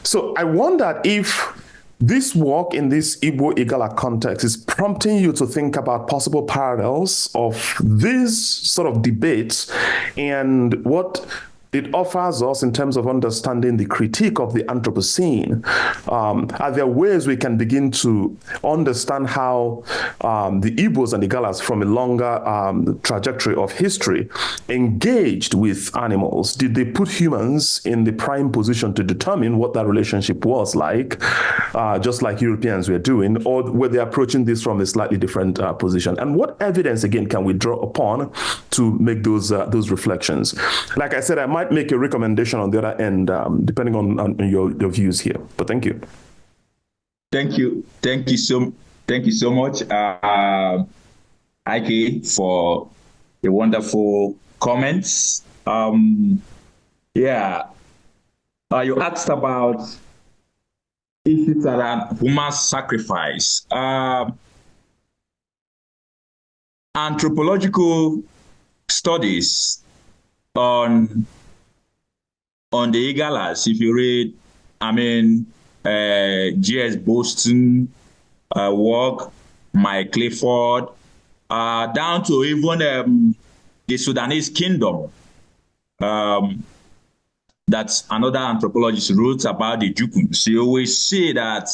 So I wonder if this work in this Igbo Igala context is prompting you to think about possible parallels of these sort of debates and what it offers us in terms of understanding the critique of the Anthropocene. Are there ways we can begin to understand how the Igbos and the Igalas from a longer trajectory of history engaged with animals? Did they put humans in the prime position to determine what that relationship was like, just like Europeans were doing, or were they approaching this from a slightly different position? And what evidence, again, can we draw upon to make those reflections? Like I said, I might make a recommendation on the other end, depending on your views here. But thank you. Thank you Thank you so much, Ike, for the wonderful comments. Yeah, you asked about issues around human sacrifice. Anthropological studies on the Igalas, if you read, G.S. Boston work, Mike Clifford, down to even the Sudanese kingdom. That's another anthropologist wrote about the Jukuns. You always see that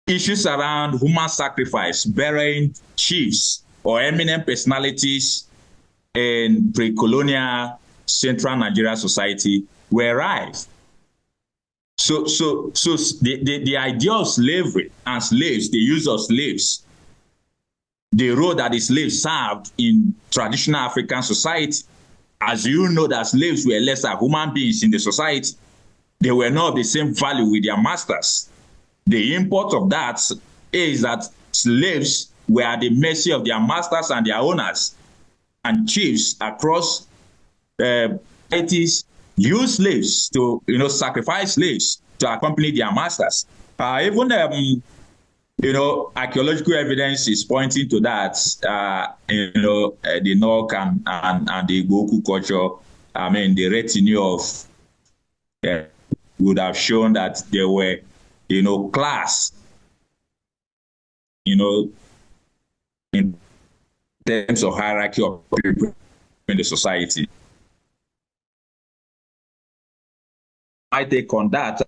issues around human sacrifice, burying chiefs or eminent personalities in pre-colonial central Nigeria society were rife. So the idea of slavery and slaves, the use of slaves, the role that the slaves served in traditional African society, as you know that slaves were lesser human beings in the society. They were not of the same value with their masters. The import of that is that slaves were at the mercy of their masters and their owners, and chiefs across societies use slaves to, sacrifice slaves to accompany their masters. Even archaeological evidence is pointing to that. The Nok and the Igbo culture. The retinue of would have shown that there were, class, in terms of hierarchy of people in the society. I take on that,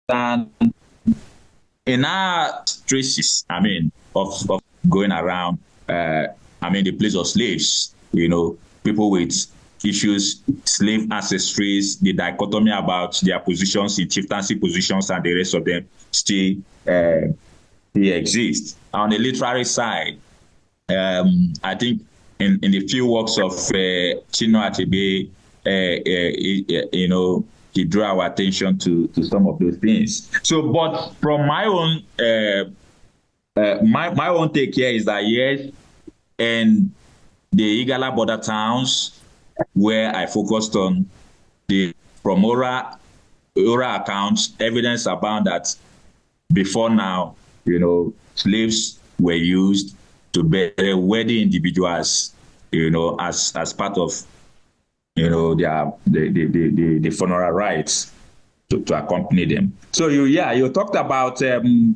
and in our traces, of going around, the place of slaves, people with issues, slave ancestries, the dichotomy about their positions in chieftaincy positions and the rest of them still exist. On the literary side, I think in the few works of Chinua Achebe, he drew our attention to some of those things. So, but from my own my own take here is that yes, in the Igala border towns, where I focused on from oral accounts, evidence abound that before now, slaves were used to bury wealthy individuals, as part of the funeral rites to accompany them. So you talked about the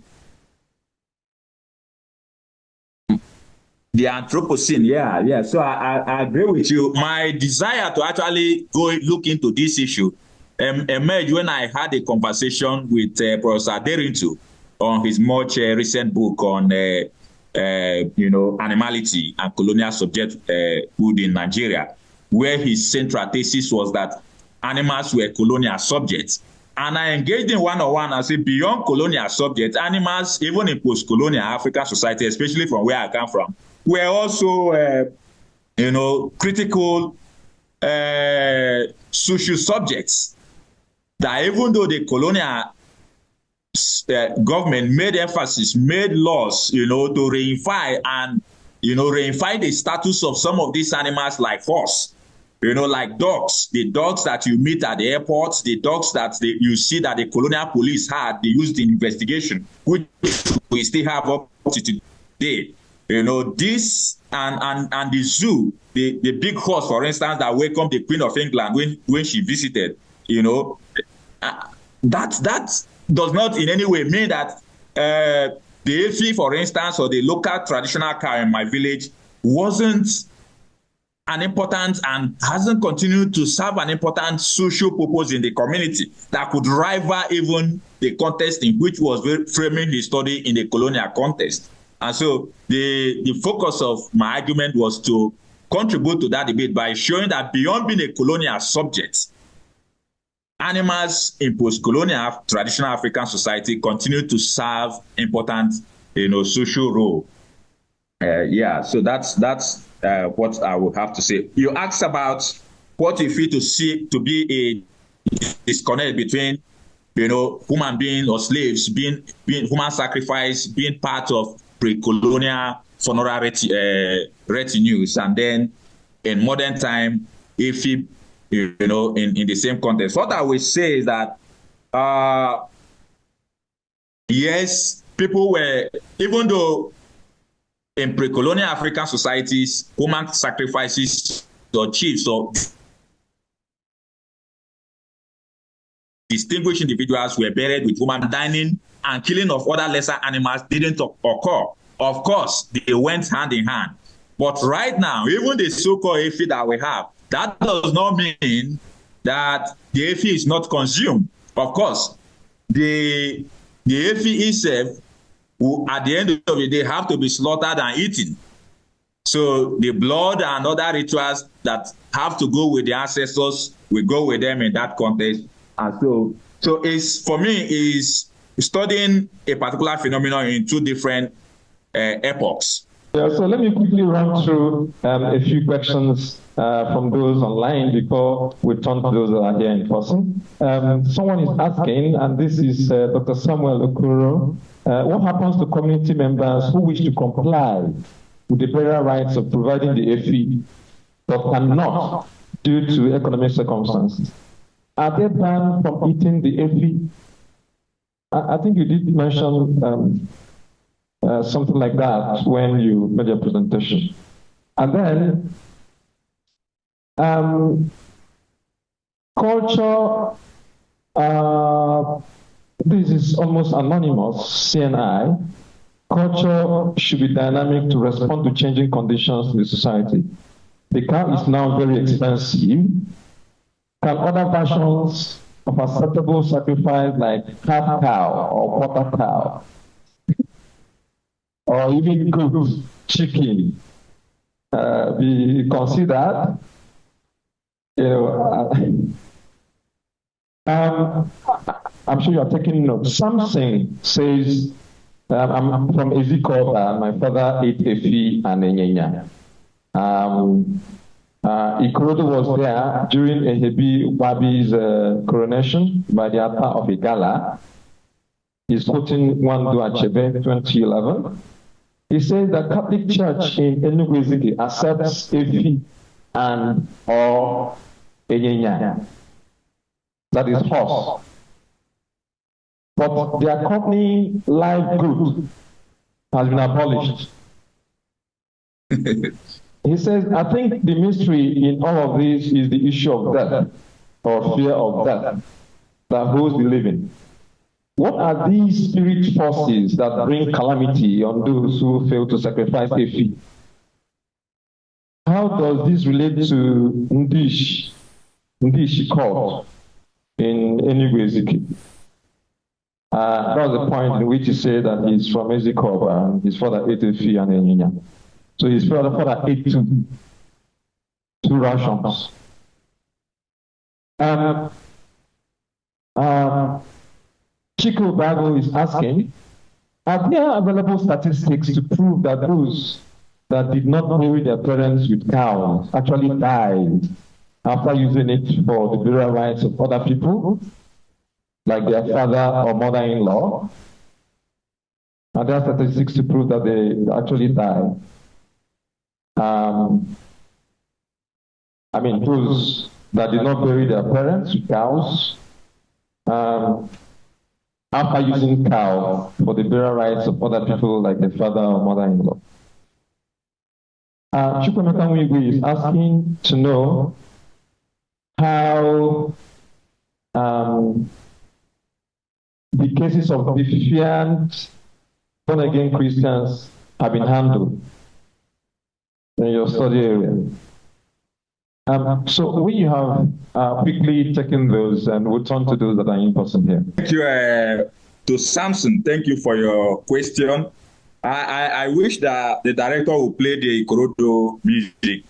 Anthropocene. Yeah. So I agree with you. My desire to actually go look into this issue emerged when I had a conversation with Professor Derintu on his much recent book on animality and colonial subjecthood in Nigeria, where his central thesis was that animals were colonial subjects. And I engaged in one-on-one and said, beyond colonial subjects, animals, even in post-colonial African society, especially from where I come from, were also, critical social subjects. That even though the colonial government made laws, to reify and, reify the status of some of these animals like horse, like dogs, the dogs that you meet at the airports, the dogs that you see that the colonial police had, they used in investigation, which we still have up to today. This and the zoo, the big horse, for instance, that welcomed the Queen of England when she visited, that does not in any way mean that the Efi, for instance, or the local traditional cow in my village wasn't an important and hasn't continued to serve an important social purpose in the community that could rival even the context in which was framing his study in the colonial context. And so the focus of my argument was to contribute to that debate by showing that beyond being a colonial subject, animals in post-colonial traditional African society continue to serve important, social role. So that's what I would have to say. You asked about what you feel to be a disconnect between human beings or slaves being human sacrifice, being part of pre-colonial funeral retinues, and then in modern time, if in the same context. What I will say is that yes, people were, even though in pre-colonial African societies, human sacrifices or chiefs or distinguished individuals were buried with human dining, and killing of other lesser animals didn't occur. Of course, they went hand in hand. But right now, even the so-called Efi that we have, that does not mean that the Efi is not consumed. Of course, the Efi itself, at the end of the day, have to be slaughtered and eaten. So the blood and other rituals that have to go with the ancestors will go with them in that context. And so it's, for me, is studying a particular phenomenon in two different epochs. Yeah, so let me quickly run through a few questions from those online before we turn to those that are here in person. Someone is asking, and this is Dr. Samuel Okoro, what happens to community members who wish to comply with the burial rights of providing the Efi, but cannot due to economic circumstances? Are they banned from eating the Efi? I think you did mention something like that when you made your presentation. And then, culture, this is almost anonymous, CNI. Culture should be dynamic to respond to changing conditions in the society. The cow is now very expensive. Can other versions of acceptable sacrifice like calf cow or quarter cow, or even goat, chicken, be considered? I'm sure you are taking notes. Something says, I'm from Ezikoba, my father ate Efi and Enyenya. Ikorodu was there during Ehebi Wabi's coronation by the Abah of Igala. He's quoting Wandu Achebe, 2011. He says that Catholic Church in Enugu Ezike accepts Efi and or Enyenya. That is horse. But the accompanying live goat has been abolished. He says, I think the mystery in all of this is the issue of death, or fear of death, that holds the living. What are these spirit forces that bring calamity on those who fail to sacrifice Efi? How does this relate to Ndishi cult in Enugu Ezike? That was the point in which he said that he's from Ezikoba and his father ate Efi and Enyenya. So his father ate two rations. Chico Bago is asking, are there available statistics to prove that those that did not bury their parents with cows actually died after using it for the burial rights of other people, like their father or mother-in-law? Are there statistics to prove that they actually died? I mean, those that did not bury their parents with cows, after using cow for the burial rights of other people like their father or mother-in-law. Chukwemeka Nwigwe is asking to know how the cases of defiant born-again Christians have been handled in your study area. So we have quickly taken those, and we'll turn to those that are in person here. Thank you to Samson. Thank you for your question. I wish that the director will play the Ikorodu music.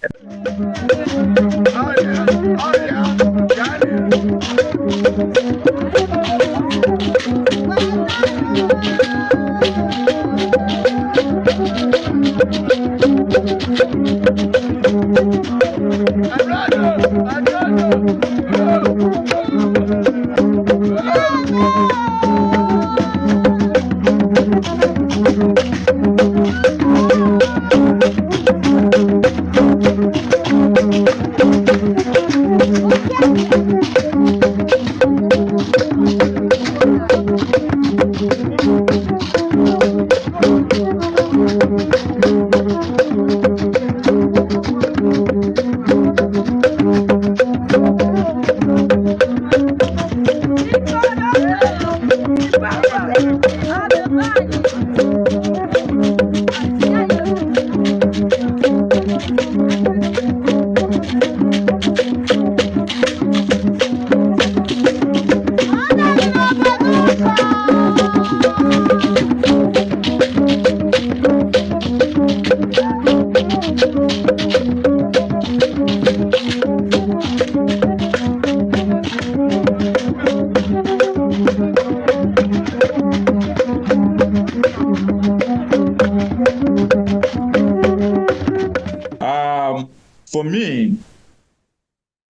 For me,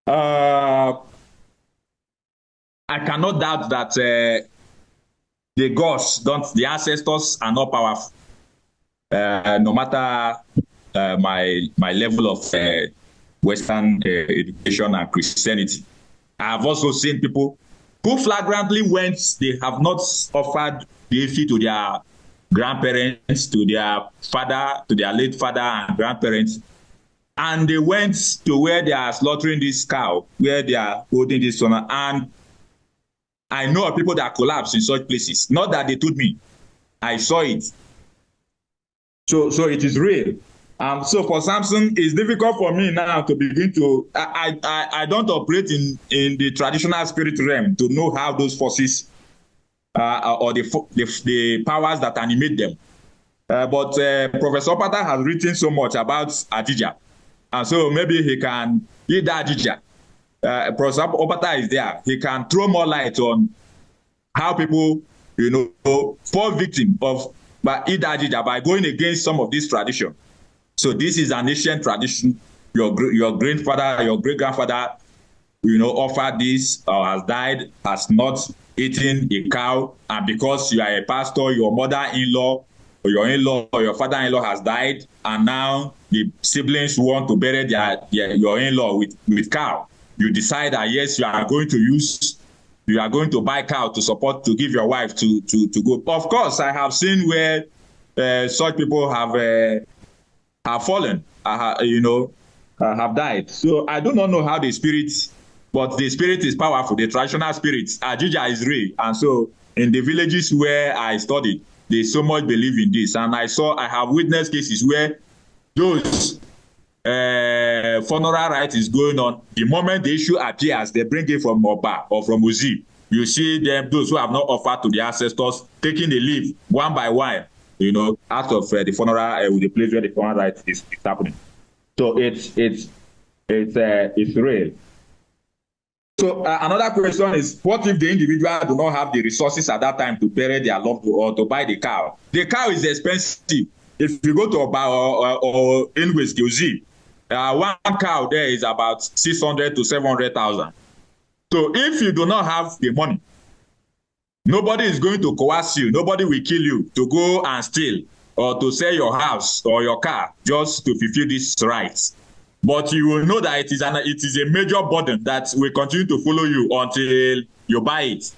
I cannot doubt that the gods, the ancestors are not powerful. No matter my level of Western education and Christianity. I have also seen people who flagrantly went, they have not offered deity to their grandparents, to their father, to their late father and grandparents, and they went to where they are slaughtering this cow, where they are holding this honor. And I know of people that collapse in such places. Not that they told me. I saw it. So it is real. So for Samson, it's difficult for me now to begin to, I don't operate in the traditional spirit realm to know how those forces or the powers that animate them. But Professor Opata has written so much about Adija. And so maybe he can, Adija. Professor Opata is there. He can throw more light on how people, fall victim of Adija by going against some of this tradition. So this is an ancient tradition. Your grandfather, your great-grandfather, offered this or has died, has not eaten a cow, and because you are a pastor, your mother-in-law or your in-law or your father-in-law has died, and now the siblings want to bury your in-law with cow. You decide that yes, you are going to buy cow to give your wife to go. Of course, I have seen where such people have fallen, have died. So I do not know how the spirit, but the spirit is powerful. The traditional spirit, Ajija is real. And so in the villages where I studied, they so much believe in this. And I have witnessed cases where those funeral rites is going on. The moment the issue appears, they bring it from Oba or from Uzi. You see them, those who have not offered to their ancestors, taking the leave one by one, out of the funeral, with the place where the funeral rite is happening. So it's real. So another question is, what if the individual do not have the resources at that time to bury their loved one or to buy the cow? The cow is expensive. If you go to Oba or in West Uzi, one cow there is about 600 to 700,000. So if you do not have the money, nobody is going to coerce you. Nobody will kill you to go and steal or to sell your house or your car just to fulfill these rights. But you will know that it is a major burden that will continue to follow you until you buy it.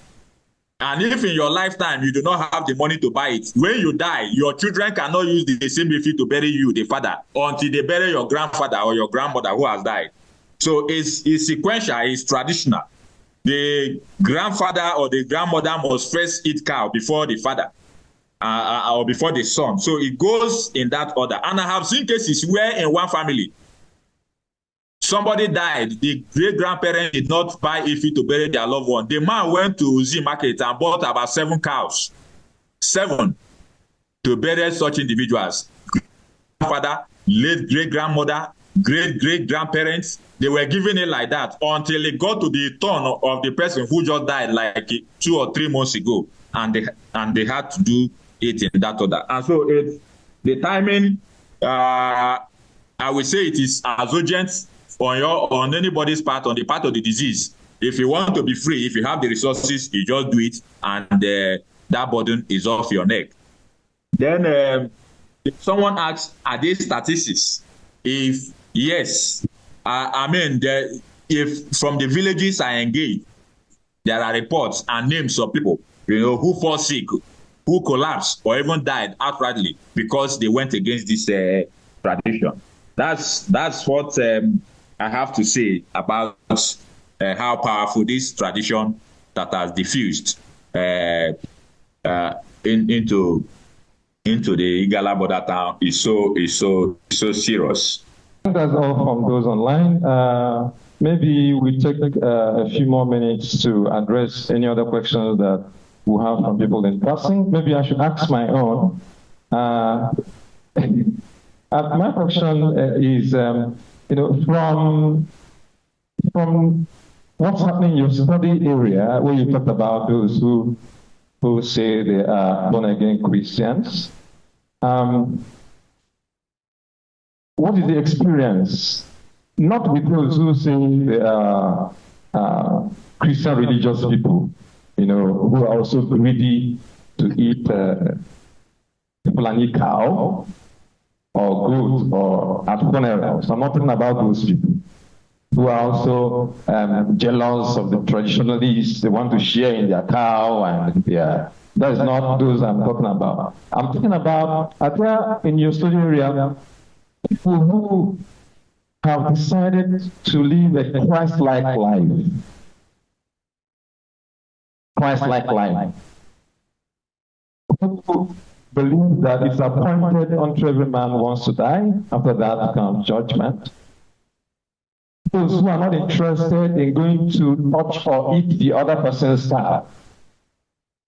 And if in your lifetime you do not have the money to buy it, when you die, your children cannot use the same leafy to bury you, the father, until they bury your grandfather or your grandmother who has died. So it's sequential, it's traditional. The grandfather or the grandmother must first eat cow before the father or before the son. So it goes in that order. And I have seen cases where in one family, somebody died, the great-grandparents did not buy Ifi to bury their loved one. The man went to Z Market and bought about 7 cows. 7 to bury such individuals. Father, late great-grandmother, great-great-grandparents, they were giving it like that until it got to the turn of the person who just died like 2 or 3 months ago. And they had to do it in that order. And so the timing, I would say it is as urgent on anybody's part, on the part of the disease. If you want to be free, if you have the resources, you just do it, and that burden is off your neck. Then if someone asks, are there statistics? If yes, if from the villages I engage, there are reports and names of people, who fall sick, who collapsed, or even died outrightly because they went against this tradition. That's what I have to say about how powerful this tradition that has diffused into the Igala border town is so serious. I think that's all from those online. Maybe we take a few more minutes to address any other questions that we have from people in person. Maybe I should ask my own. My question is, from what's happening in your study area, where you talked about those who say they are born-again Christians. What is the experience? Not with those who say they are Christian religious people, who are also greedy to eat Fulani cow or goat or at funerals. I'm not talking about those people who are also jealous of the traditionalists. They want to share in their cow, and that is not those I'm talking about. I'm talking about, are there in your study area people who have decided to live a Christ-like life? Christ-like life. Who believe that it's appointed unto every man once to die, after that comes judgment. Those who are not interested in going to touch or eat the other person's cow.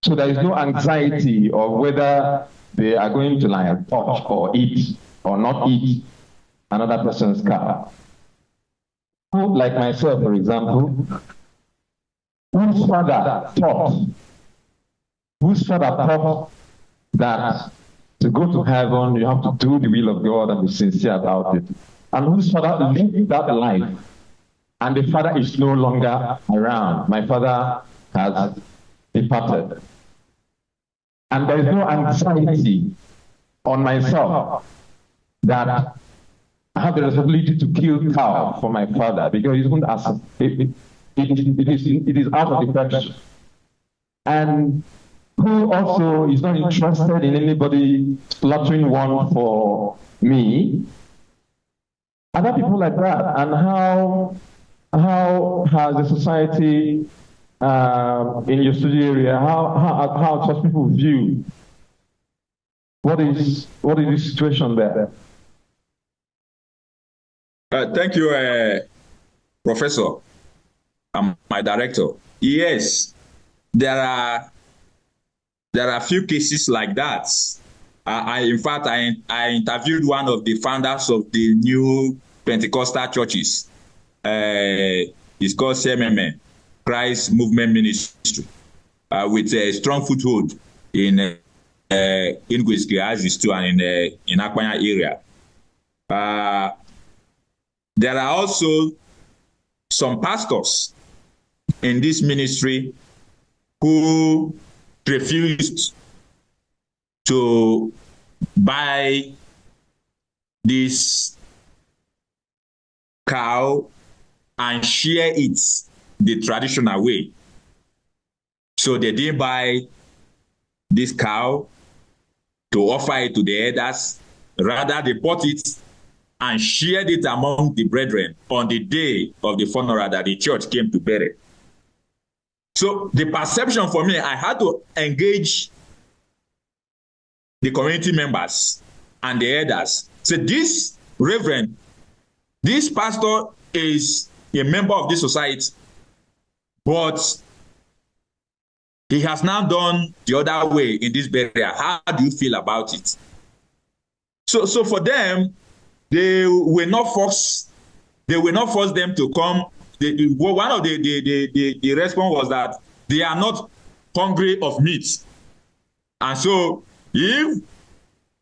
So there is no anxiety of whether they are going to touch or eat or not eat another person's cow. Like myself, for example, whose father taught that to go to heaven you have to do the will of God and be sincere about it. And whose father lived that life, and the father is no longer around. My father has departed. And there is no anxiety on myself that I have the responsibility to kill cow for my father, because he's going to ask it is out of the question. And who also is not interested in anybody slaughtering one for me. Other people like that, and how has the society in your studio area, how such people view what is the situation there? Thank you, Professor. My director. Yes, there are a few cases like that. In fact, I interviewed one of the founders of the new Pentecostal churches. It's called CMM, Christ Movement Ministry, with a strong foothold in Igbo Nsukka-Igala and in Akpanya area. There are also some pastors in this ministry who refused to buy this cow and share it the traditional way. So they didn't buy this cow to offer it to the elders. Rather, they bought it and shared it among the brethren on the day of the funeral that the church came to bury. So the perception for me, I had to engage the community members and the elders. So this reverend, this pastor is a member of this society, but he has now done the other way in this burial. How do you feel about it? So for them, they will not force them to come. One of the response was that they are not hungry of meat. And so if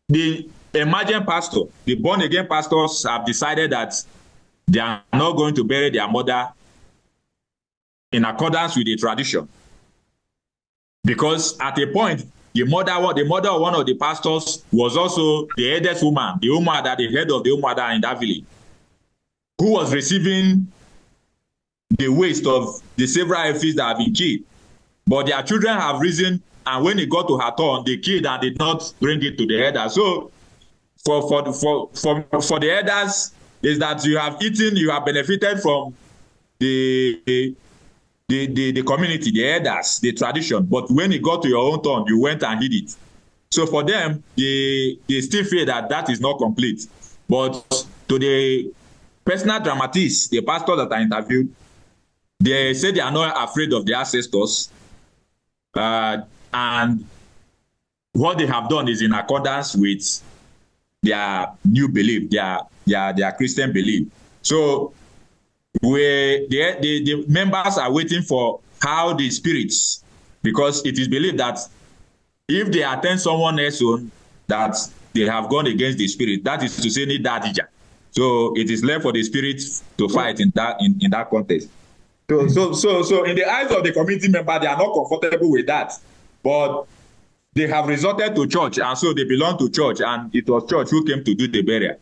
the emergent pastor, the born-again pastors have decided that they are not going to bury their mother in accordance with the tradition, because at a point, the mother of one of the pastors was also the eldest woman, the Umada, the head of the Umada in that village, who was receiving the waste of the several fish that have been killed. But their children have risen, and when it got to her turn, they killed and did not bring it to the elders. So for the elders, is that you have eaten, you have benefited from the the community, the elders, the tradition. But when it got to your own turn, you went and hid it. So for them, they still feel that that is not complete. But to the personal dramatists, the pastors that I interviewed, they say they are not afraid of their ancestors. And what they have done is in accordance with their new belief, their Christian belief. So the members are waiting for how the spirits, because it is believed that if they attend someone else on that they have gone against the spirit, that is to say, need that teacher. So it is left for the spirit to fight in that context. So in the eyes of the community member, they are not comfortable with that, but they have resorted to church, and so they belong to church, and it was church who came to do the burial.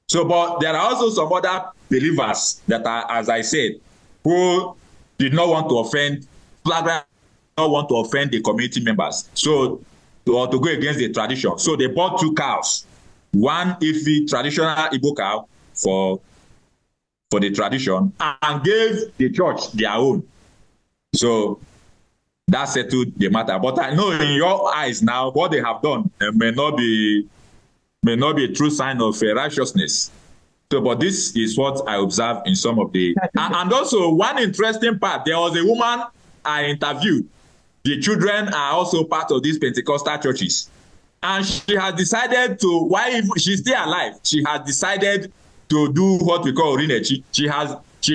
So, but there are also some other believers that are, as I said, who did not want to offend, flagrant, not want to offend the community members, so or to go against the tradition. So they bought 2 cows, one Ifi traditional Igbo cow for the tradition, and gave the church their own. So that settled the matter. But I know in your eyes now, what they have done may not be a true sign of righteousness. So, but this is what I observed in some of the... And also, one interesting part, there was a woman I interviewed. The children are also part of these Pentecostal churches. And she has decided to, while she's still alive, she has decided to do what we call Orinechi. She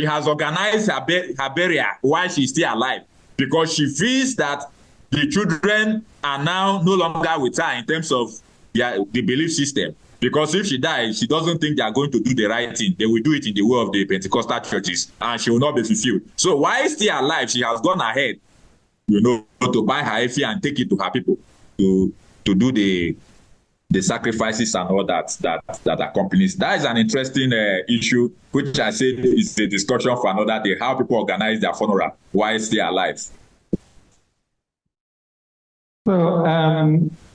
has organized her burial while she's still alive, because she feels that the children are now no longer with her in terms of the belief system. Because if she dies, she doesn't think they are going to do the right thing. They will do it in the way of the Pentecostal churches, and she will not be fulfilled. So while still alive, she has gone ahead, to buy her Efi and take it to her people to do the sacrifices and all that accompanies. That is an interesting issue, which I said is a discussion for another day, how people organize their funeral while still alive. So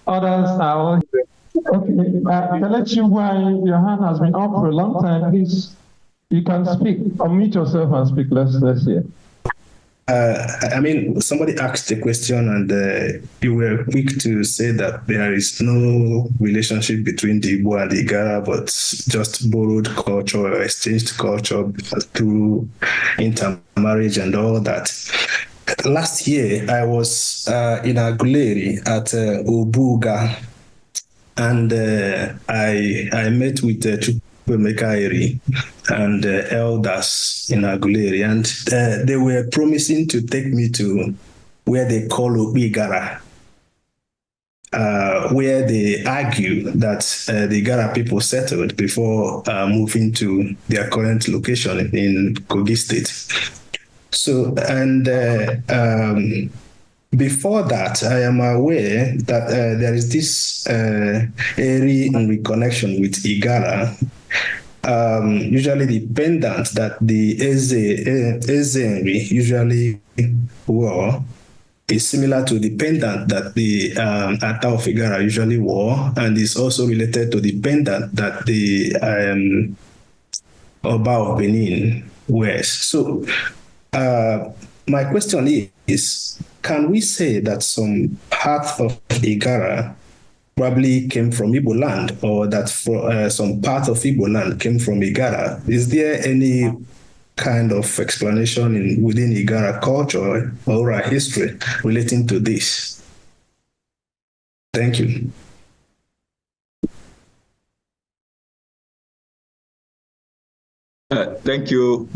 others are okay. Kelechi, why your hand has been up for a long time, please, you can speak. Unmute yourself and speak. Let's hear. I mean, somebody asked a question, and you were quick to say that there is no relationship between the Igbo and the Igala, but just borrowed culture or exchanged culture through intermarriage and all that. Last year, I was in Aguleri at Obuga, and I met with Chukwemeka and elders in Aguleri, and they were promising to take me to where they call Obigara, where they argue that the Igala people settled before moving to their current location in Kogi State. So, and before that, I am aware that there is this airy reconnection with Igala. Usually the pendant that the Ezenri usually wore is similar to the pendant that the Ata of Igala usually wore, and is also related to the pendant that the Oba of Benin wears. So my question is, can we say that some part of Igala probably came from Igbo land, or that some part of Igbo land came from Igala? Is there any kind of explanation within Igala culture or history relating to this? Thank you. Thank you.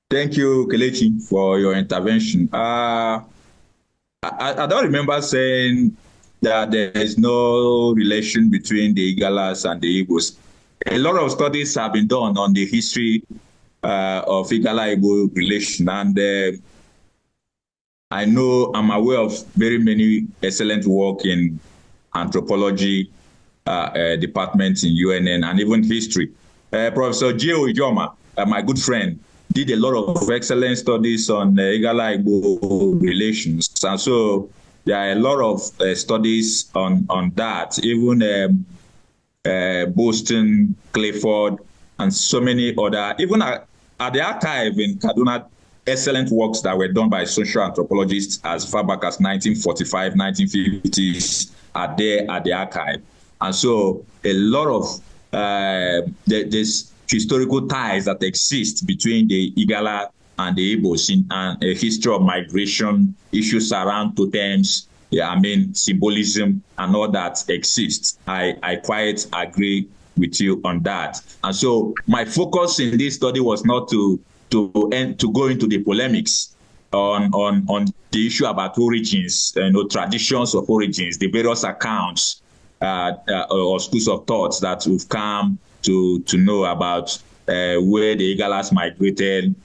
Thank you, Kelechi, for your intervention. I don't remember saying that there is no relation between the Igalas and the Igbos. A lot of studies have been done on the history of Igala-Igbo relation, and I'm aware of very many excellent work in anthropology departments in UNN, and even history. Professor Gio Ijoma, my good friend, did a lot of excellent studies on Igala-Igbo relations, and so there are a lot of studies on that, even Boston, Clifford, and so many other, even at the archive in Kaduna excellent works that were done by social anthropologists as far back as 1945, 1950s are there at the archive. And so a lot of there's historical ties that exist between the Igala and the Igbos and a history of migration, issues around totems, symbolism and all that exists. I quite agree with you on that. And so my focus in this study was not to go into the polemics on the issue about origins, traditions of origins, the various accounts or schools of thoughts that we've come to know about where the Igalas migrated,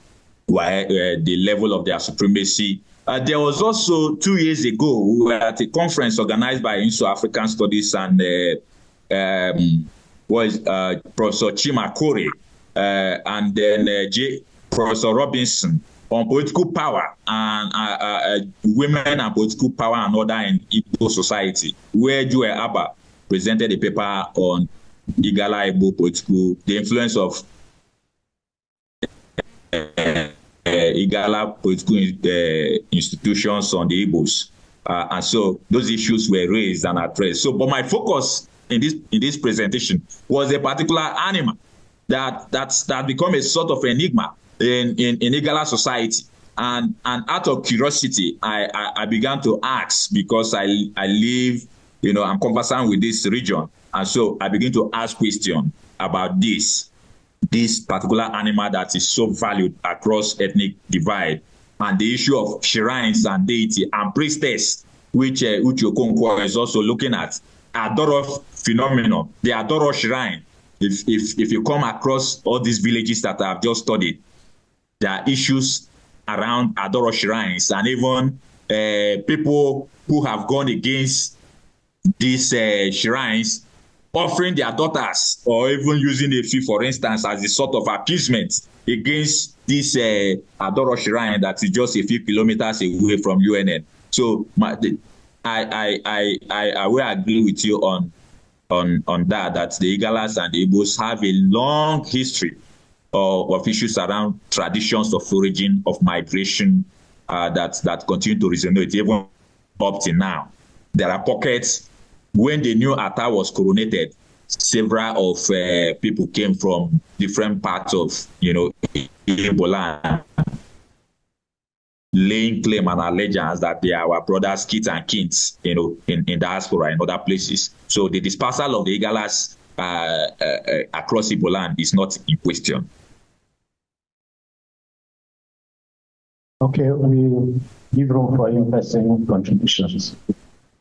the level of their supremacy. There was also 2 years ago, we were at a conference organized by INSO African Studies and Professor Chima Kore and then Professor Robinson on political power and women and political power and order in Igbo society, where Igbo Abah presented a paper on Igala Igbo political, the influence of Igala political institutions on the Igbos. And so those issues were raised and addressed. So, but my focus in this presentation was a particular animal that's become a sort of enigma in Igala society. And out of curiosity, I began to ask, because I live, I'm conversant with this region. And so I begin to ask questions about this particular animal that is so valued across ethnic divide, and the issue of shrines and deity and priestess, which Uche Okonkwo is also looking at. Adoro phenomenon, the Adoro shrine. If you come across all these villages that I've just studied, there are issues around Adoro shrines, and even people who have gone against these shrines, offering their daughters or even using a fee, for instance, as a sort of appeasement against this Adoro shrine that is just a few kilometers away from UNN. So I will agree with you on that the Igalas and the Igbos have a long history of issues around traditions of origin, of migration that continue to resonate even up to now. There are pockets. When the new Ata was coronated, several of people came from different parts of, Igbo land, laying claim and allegiance that they are our brothers, kids, and kins, in diaspora and other places. So the dispersal of the Igalas across Igbo land is not in question. Okay, we give room for in-person contributions.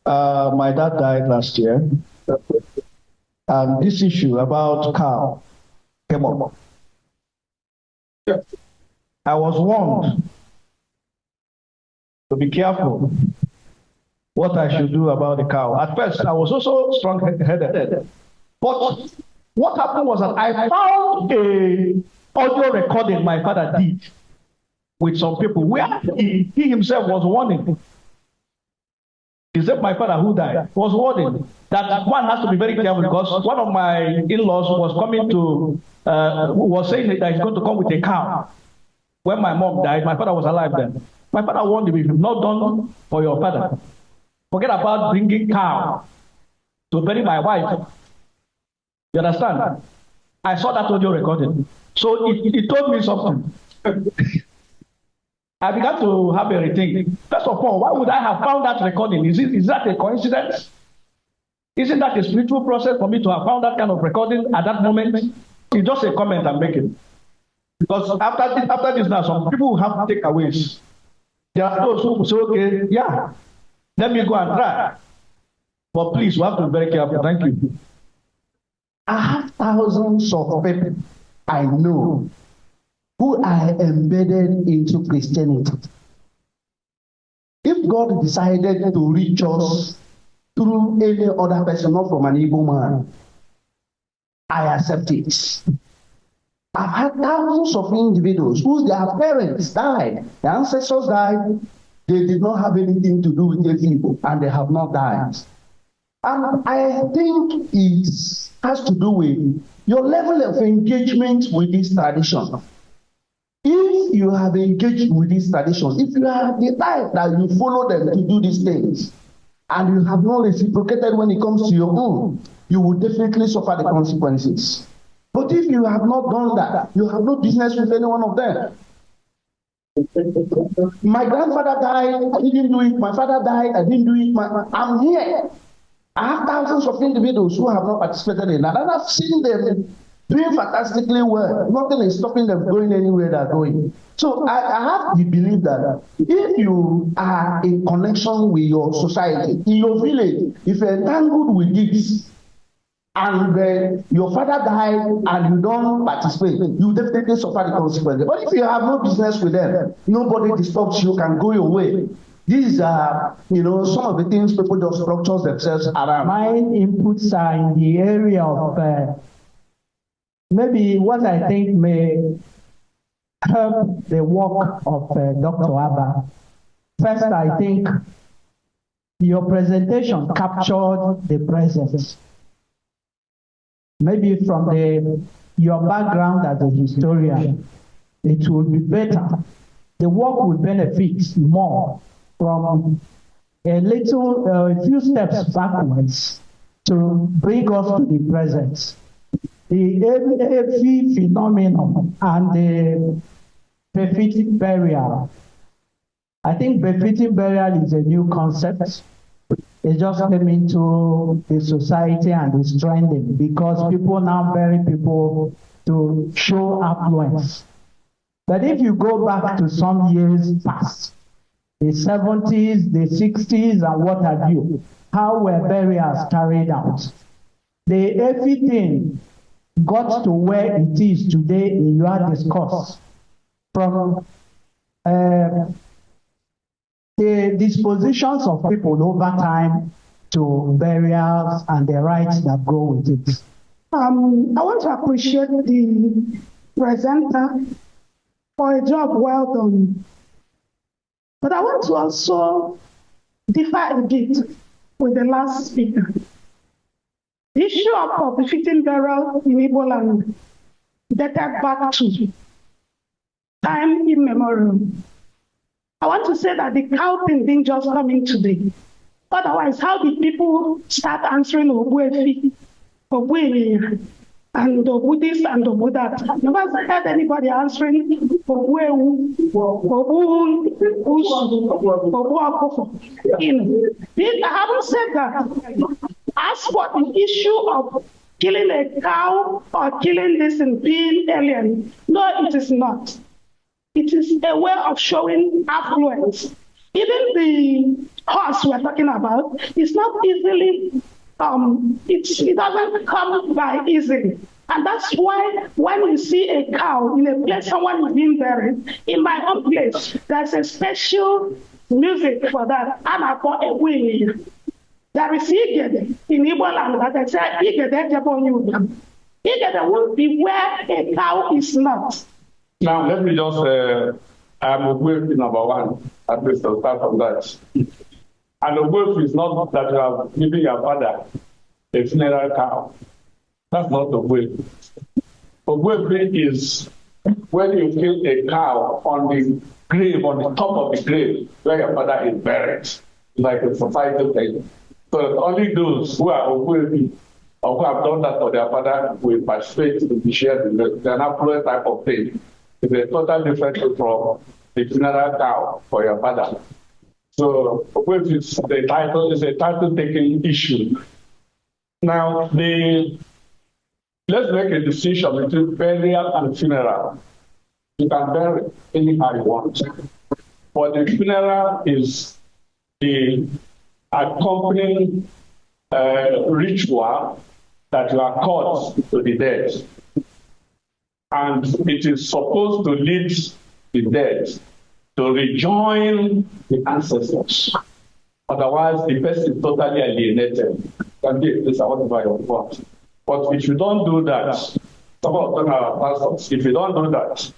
My dad died last year, and this issue about cow came up. I was warned to be careful what I should do about the cow. At first, I was also strong-headed. But what happened was that I found an audio recording my father did with some people where he himself was warning. He said my father who died was warning that one has to be very careful, because one of my in-laws was coming to, was saying that he's going to come with a cow. When my mom died, my father was alive then. My father warned him, if you've not done for your father, forget about bringing cow to bury my wife. You understand? I saw that audio recording. So it told me something. I began to have a rethink. First of all, why would I have found that recording? Is that a coincidence? Isn't that a spiritual process for me to have found that kind of recording at that moment? It's just a comment I'm making. Because after this now, some people have takeaways. There are those who say, okay, yeah, let me go and try. But please, we have to be very careful. Thank you. I have thousands of people I know who are embedded into Christianity. If God decided to reach us through any other person, not from an Igbo man, I accept it. I've had thousands of individuals whose their parents died, their ancestors died, they did not have anything to do with the people, and they have not died. And I think it has to do with your level of engagement with this tradition. If if you have engaged with these traditions, if you are the type that you follow them to do these things, and you have not reciprocated when it comes to your own, you will definitely suffer the consequences. But if you have not done that, you have no business with any one of them. My grandfather died, I didn't do it. My father died, I didn't do it. I'm here. I have thousands of individuals who have not participated in that, and I've seen them doing fantastically well. Nothing is stopping them going anywhere they're going. So I have the belief that if you are in connection with your society, in your village, if you're entangled with this, and your father died and you don't participate, you definitely suffer the consequences. But if you have no business with them, nobody disturbs you, can go your way. These are, some of the things people just structure themselves around. My inputs are in the area of maybe what I think may help the work of Dr. Abah. First, I think your presentation captured the present. Maybe from your background as a historian, it would be better. The work would benefit more from a few steps backwards to bring us to the present. The Efi phenomenon and the befitting burial. I think befitting burial is a new concept. It just came into the society and is trending because people now bury people to show affluence. But if you go back to some years past, the 70s, the 60s, and what have you, how were burials carried out? Everything got to where it is today in your discourse from the dispositions of people over time to burials and the rites that go with it. I want to appreciate the presenter for a job well done. But I want to also differ a bit with the last speaker. The issue of befitting burial in Igbo land dated back to time immemorial. I want to say that the cow thing didn't just come in today. Otherwise, how did people start answering Obuefi, Obuefi, and Obu this and Obu that? Never heard anybody answering Obuewu, Obu Akofo. I haven't said that. As for the issue of killing a cow or killing this and being alien, no, it is not. It is a way of showing affluence. Even the horse we're talking about is not easily, it doesn't come by easily. And that's why when you see a cow in a place someone is being buried, in my own place, there's a special music for that. And I call a wing. There is Igede in Igbo land that I say, Igede Jabon Igede will be where a cow is not. Now, let me just, I'm Ogbuefi number one, at least I'll start from that. And Ogbuefi is not that you have given your father a funeral cow. That's not Ogbuefi. Ogbuefi is when you kill a cow on the grave, on the top of the grave, where your father is buried, like a societal thing. So only those who are Ogbuefi or who have done that for their father will participate to be shared. It's an affluent type of thing. It's a total different from the funeral cow for your father. So it's the title is a title-taking issue. Now, let's make a distinction between burial and funeral. You can bury anyhow you want. But the funeral is the accompanying ritual that you are called to the dead. And it is supposed to lead the dead to rejoin the ancestors. Otherwise, the person is totally alienated. Can be a place I want to buy your pot. But if you don't do that, some of them are pastors. If you don't do that,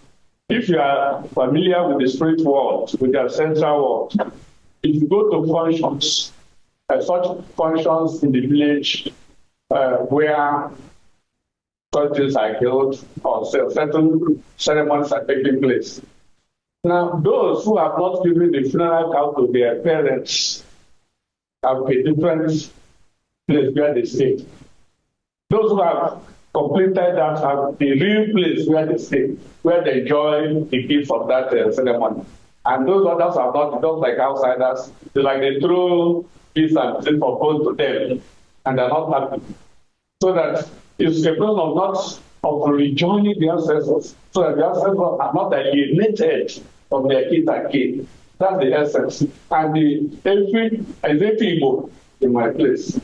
if you are familiar with the spirit world, with the central world, if you go to functions, such functions in the village where churches are held or certain ceremonies are taking place, Now, those who have not given the funeral cow to their parents have a different place where they stay. Those who have completed that have the real place where they stay, where they enjoy the gift of that ceremony. And those others are not, just like outsiders. They throw gifts and things for both to them, and they're not happy. So that it's a problem of not of rejoining the ancestors, so that the ancestors are not alienated from their kids and kin. That's the essence. And the every Igbo in my place.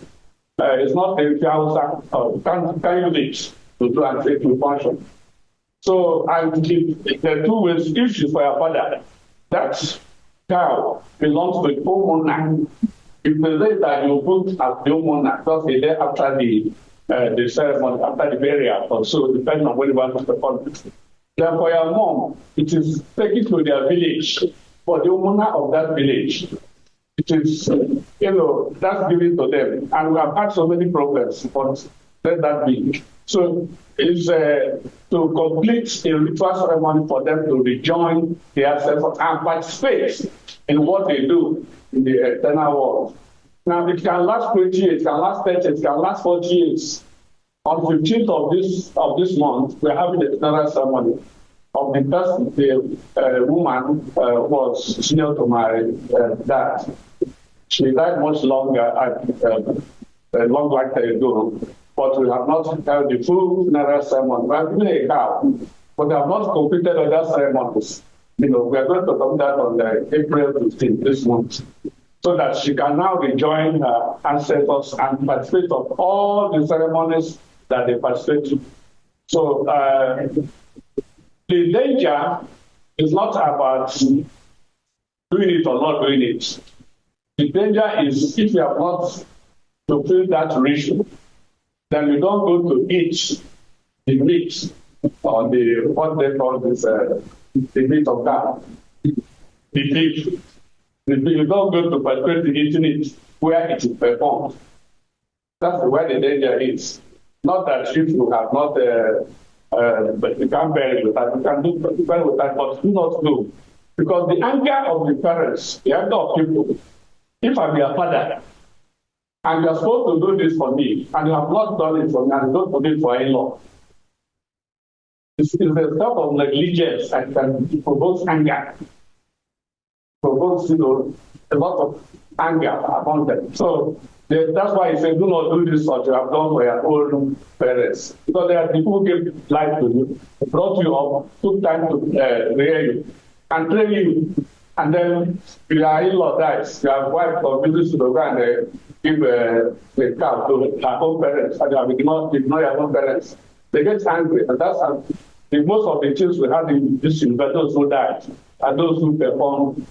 It's not a Hausa can use it to do and say to function. So there are two ways. If it's for your father, that cow belongs to the homeowner. If you say that you put as the homeowner, just a day after the ceremony, after the burial, or so, depending on when you want to perform it. Then for your mom, it is taken to their village for the owner of that village. It is, that's given to them. And we have had so many problems, but let that be. So it's to complete a ritual ceremony for them to rejoin their ancestors and participate in what they do in the eternal world. Now, it can last 20 years, it can last 30 years, it can last 40 years. On 15th of this month, we're having a funeral ceremony of the person, the woman was senior to my dad. She died much longer, a long lifetime ago, but we have not held the full funeral ceremony. We have given a cow, but we have not completed other ceremonies. We are going to do that on April 15th this month, so that she can now rejoin her ancestors and participate of all the ceremonies that they participate in. So the danger is not about doing it or not doing it. The danger is if you have not fulfilled that ratio, then you don't go to eat the meat or what they call this, the meat of cow, the beef. You don't go to participate in eating it where it is performed. That's where the danger is. Not that if you have not, but you can't bear it with that. You can do bear with that, but do not do. Because the anger of the parents, the anger of people, if I'm your father, and you're supposed to do this for me, and you have not done it for me, and you don't do it for in-law, it's a sort of negligence and can provoke anger. Provokes, a lot of anger among them. So that's why he said, do not do this what you have done for your own parents. Because there are people who gave life to you, brought you up, took time to rear you, and train you. And then your in-law dies, your wife or visits to the ground and give the cow to her own parents, and you have ignored your own parents. They get angry, and that's how most of the things we have in this universe, those who died, and those who perform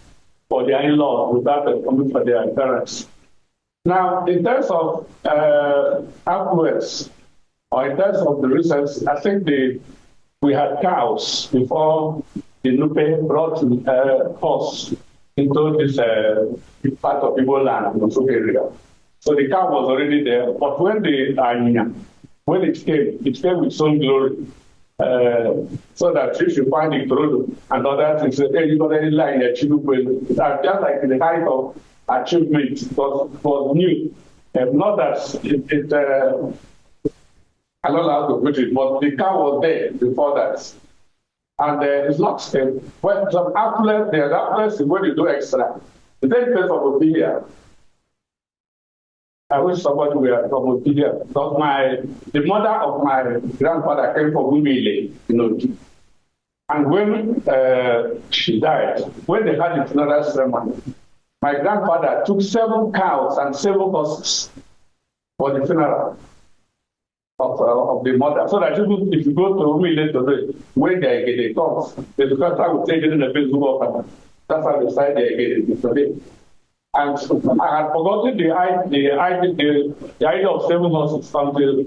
for their in-laws without coming for their parents. Now, in terms of affluence, or in terms of the reasons, I think we had cows before the Nupe brought horse into this part of Igbo land, in Nsukka area. So the cow was already there, but when it came with some glory. So that if you find the product and other things, hey, you got any line achievement, just like the height of achievement was new. Not that it I don't know how to put it, but the car was there before that. And it's not when some outlets, there's outlets when you do extra. The same place of Ophelia. I wish somebody were from Ophelia. Because the mother of my grandfather came from Umile, And when she died, when they had the funeral ceremony, my grandfather took 7 cows and 7 horses for the funeral of the mother. So that if you go to Umile today, when they come, the pastor will take it in the Facebook. That's how they say they get it today. And I had forgotten the idea of 7 horses until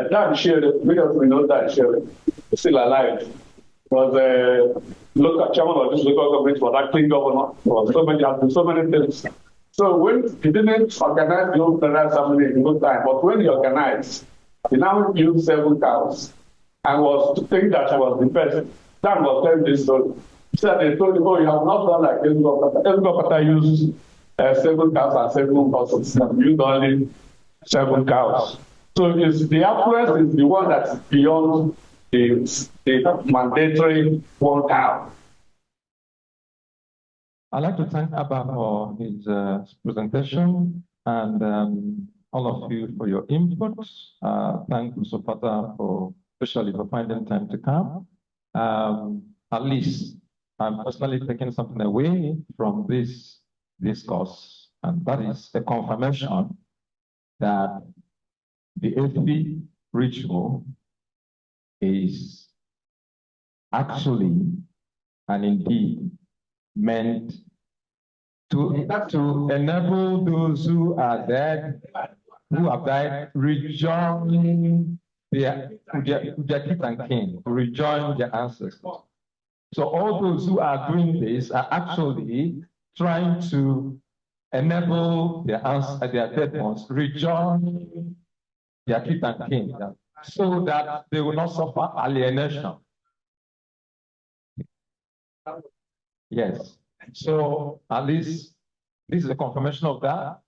Dan shared it, because we know Dan shared it, still alive. Was local chairman of this local government, was acting governor, was so many things. So when he didn't organize the own funeral ceremony in good time, but when he organized, he now used 7 cows and was to think that he was the best. Dan was telling this story. So they told you, oh, you have not done like Igbo used 7 cows and 7 horses. You used only 7 cows. So it's, the affluence is the one that's beyond the mandatory 1 cow. I'd like to thank Abah for his presentation and all of you for your input. Thank Musopata for especially for finding time to come. At least I'm personally taking something away from this discourse, and that is a confirmation that the Efi ritual is actually and indeed meant to enable those who are dead, who have died, rejoin their king and king, to rejoin their ancestors. So all those who are doing this are actually trying to enable their dead ones rejoin their king and king, so that they will not suffer alienation. Yes. So at least this is a confirmation of that.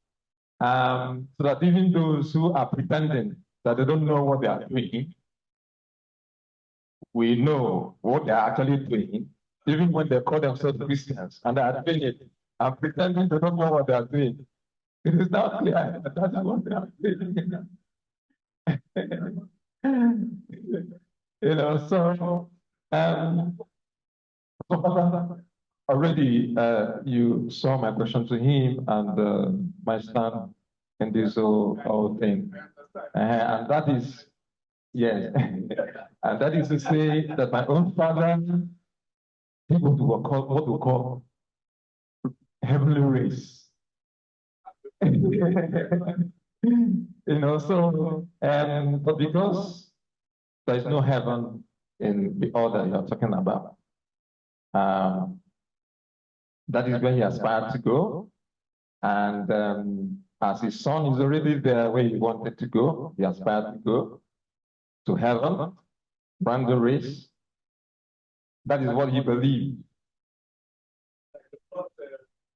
So that even those who are pretending that they don't know what they are doing, we know what they are actually doing, even when they call themselves Christians and they are doing it and pretending they don't know what they are doing. It is not clear that that's what they are doing. You know, so already you saw my question to him and my stand in this whole thing. And that is, yes, and that is to say that my own father, what we call heavenly race. You know, so, but because there is no heaven in the order you're talking about, that is where he aspired to go. And as his son is already there where he wanted to go, he aspired to go to heaven, random race. That is what he believed.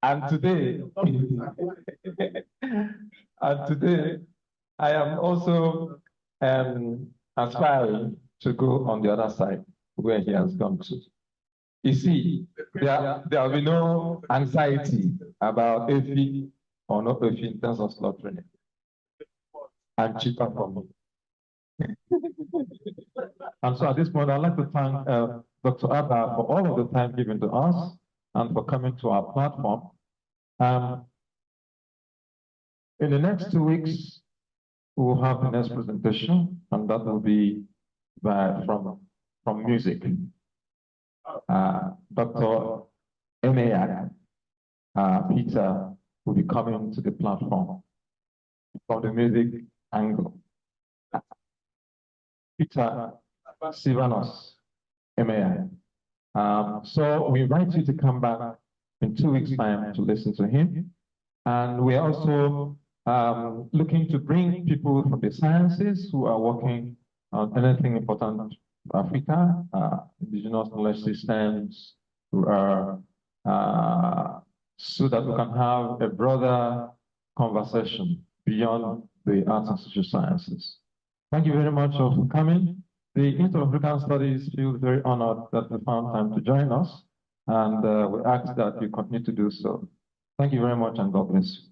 And today, I am also aspiring to go on the other side where he has gone to. You see, there will be no anxiety about Efi or no Efi in terms of slaughtering. I'm cheaper for me. And so at this point, I'd like to thank Dr. Abah for all of the time given to us and for coming to our platform. In the next 2 weeks, we will have the next presentation, and that will be from music. Dr. M.A. Peter will be coming to the platform from the music angle. Peter Silvanus, M.A. So we invite you to come back in 2 weeks' time to listen to him. And we're also looking to bring people from the sciences who are working on anything important for Africa, indigenous knowledge systems, so that we can have a broader conversation beyond the arts and social sciences. Thank you very much for coming. The Institute of African Studies feels very honored that you found time to join us, and we ask that you continue to do so. Thank you very much, and God bless you.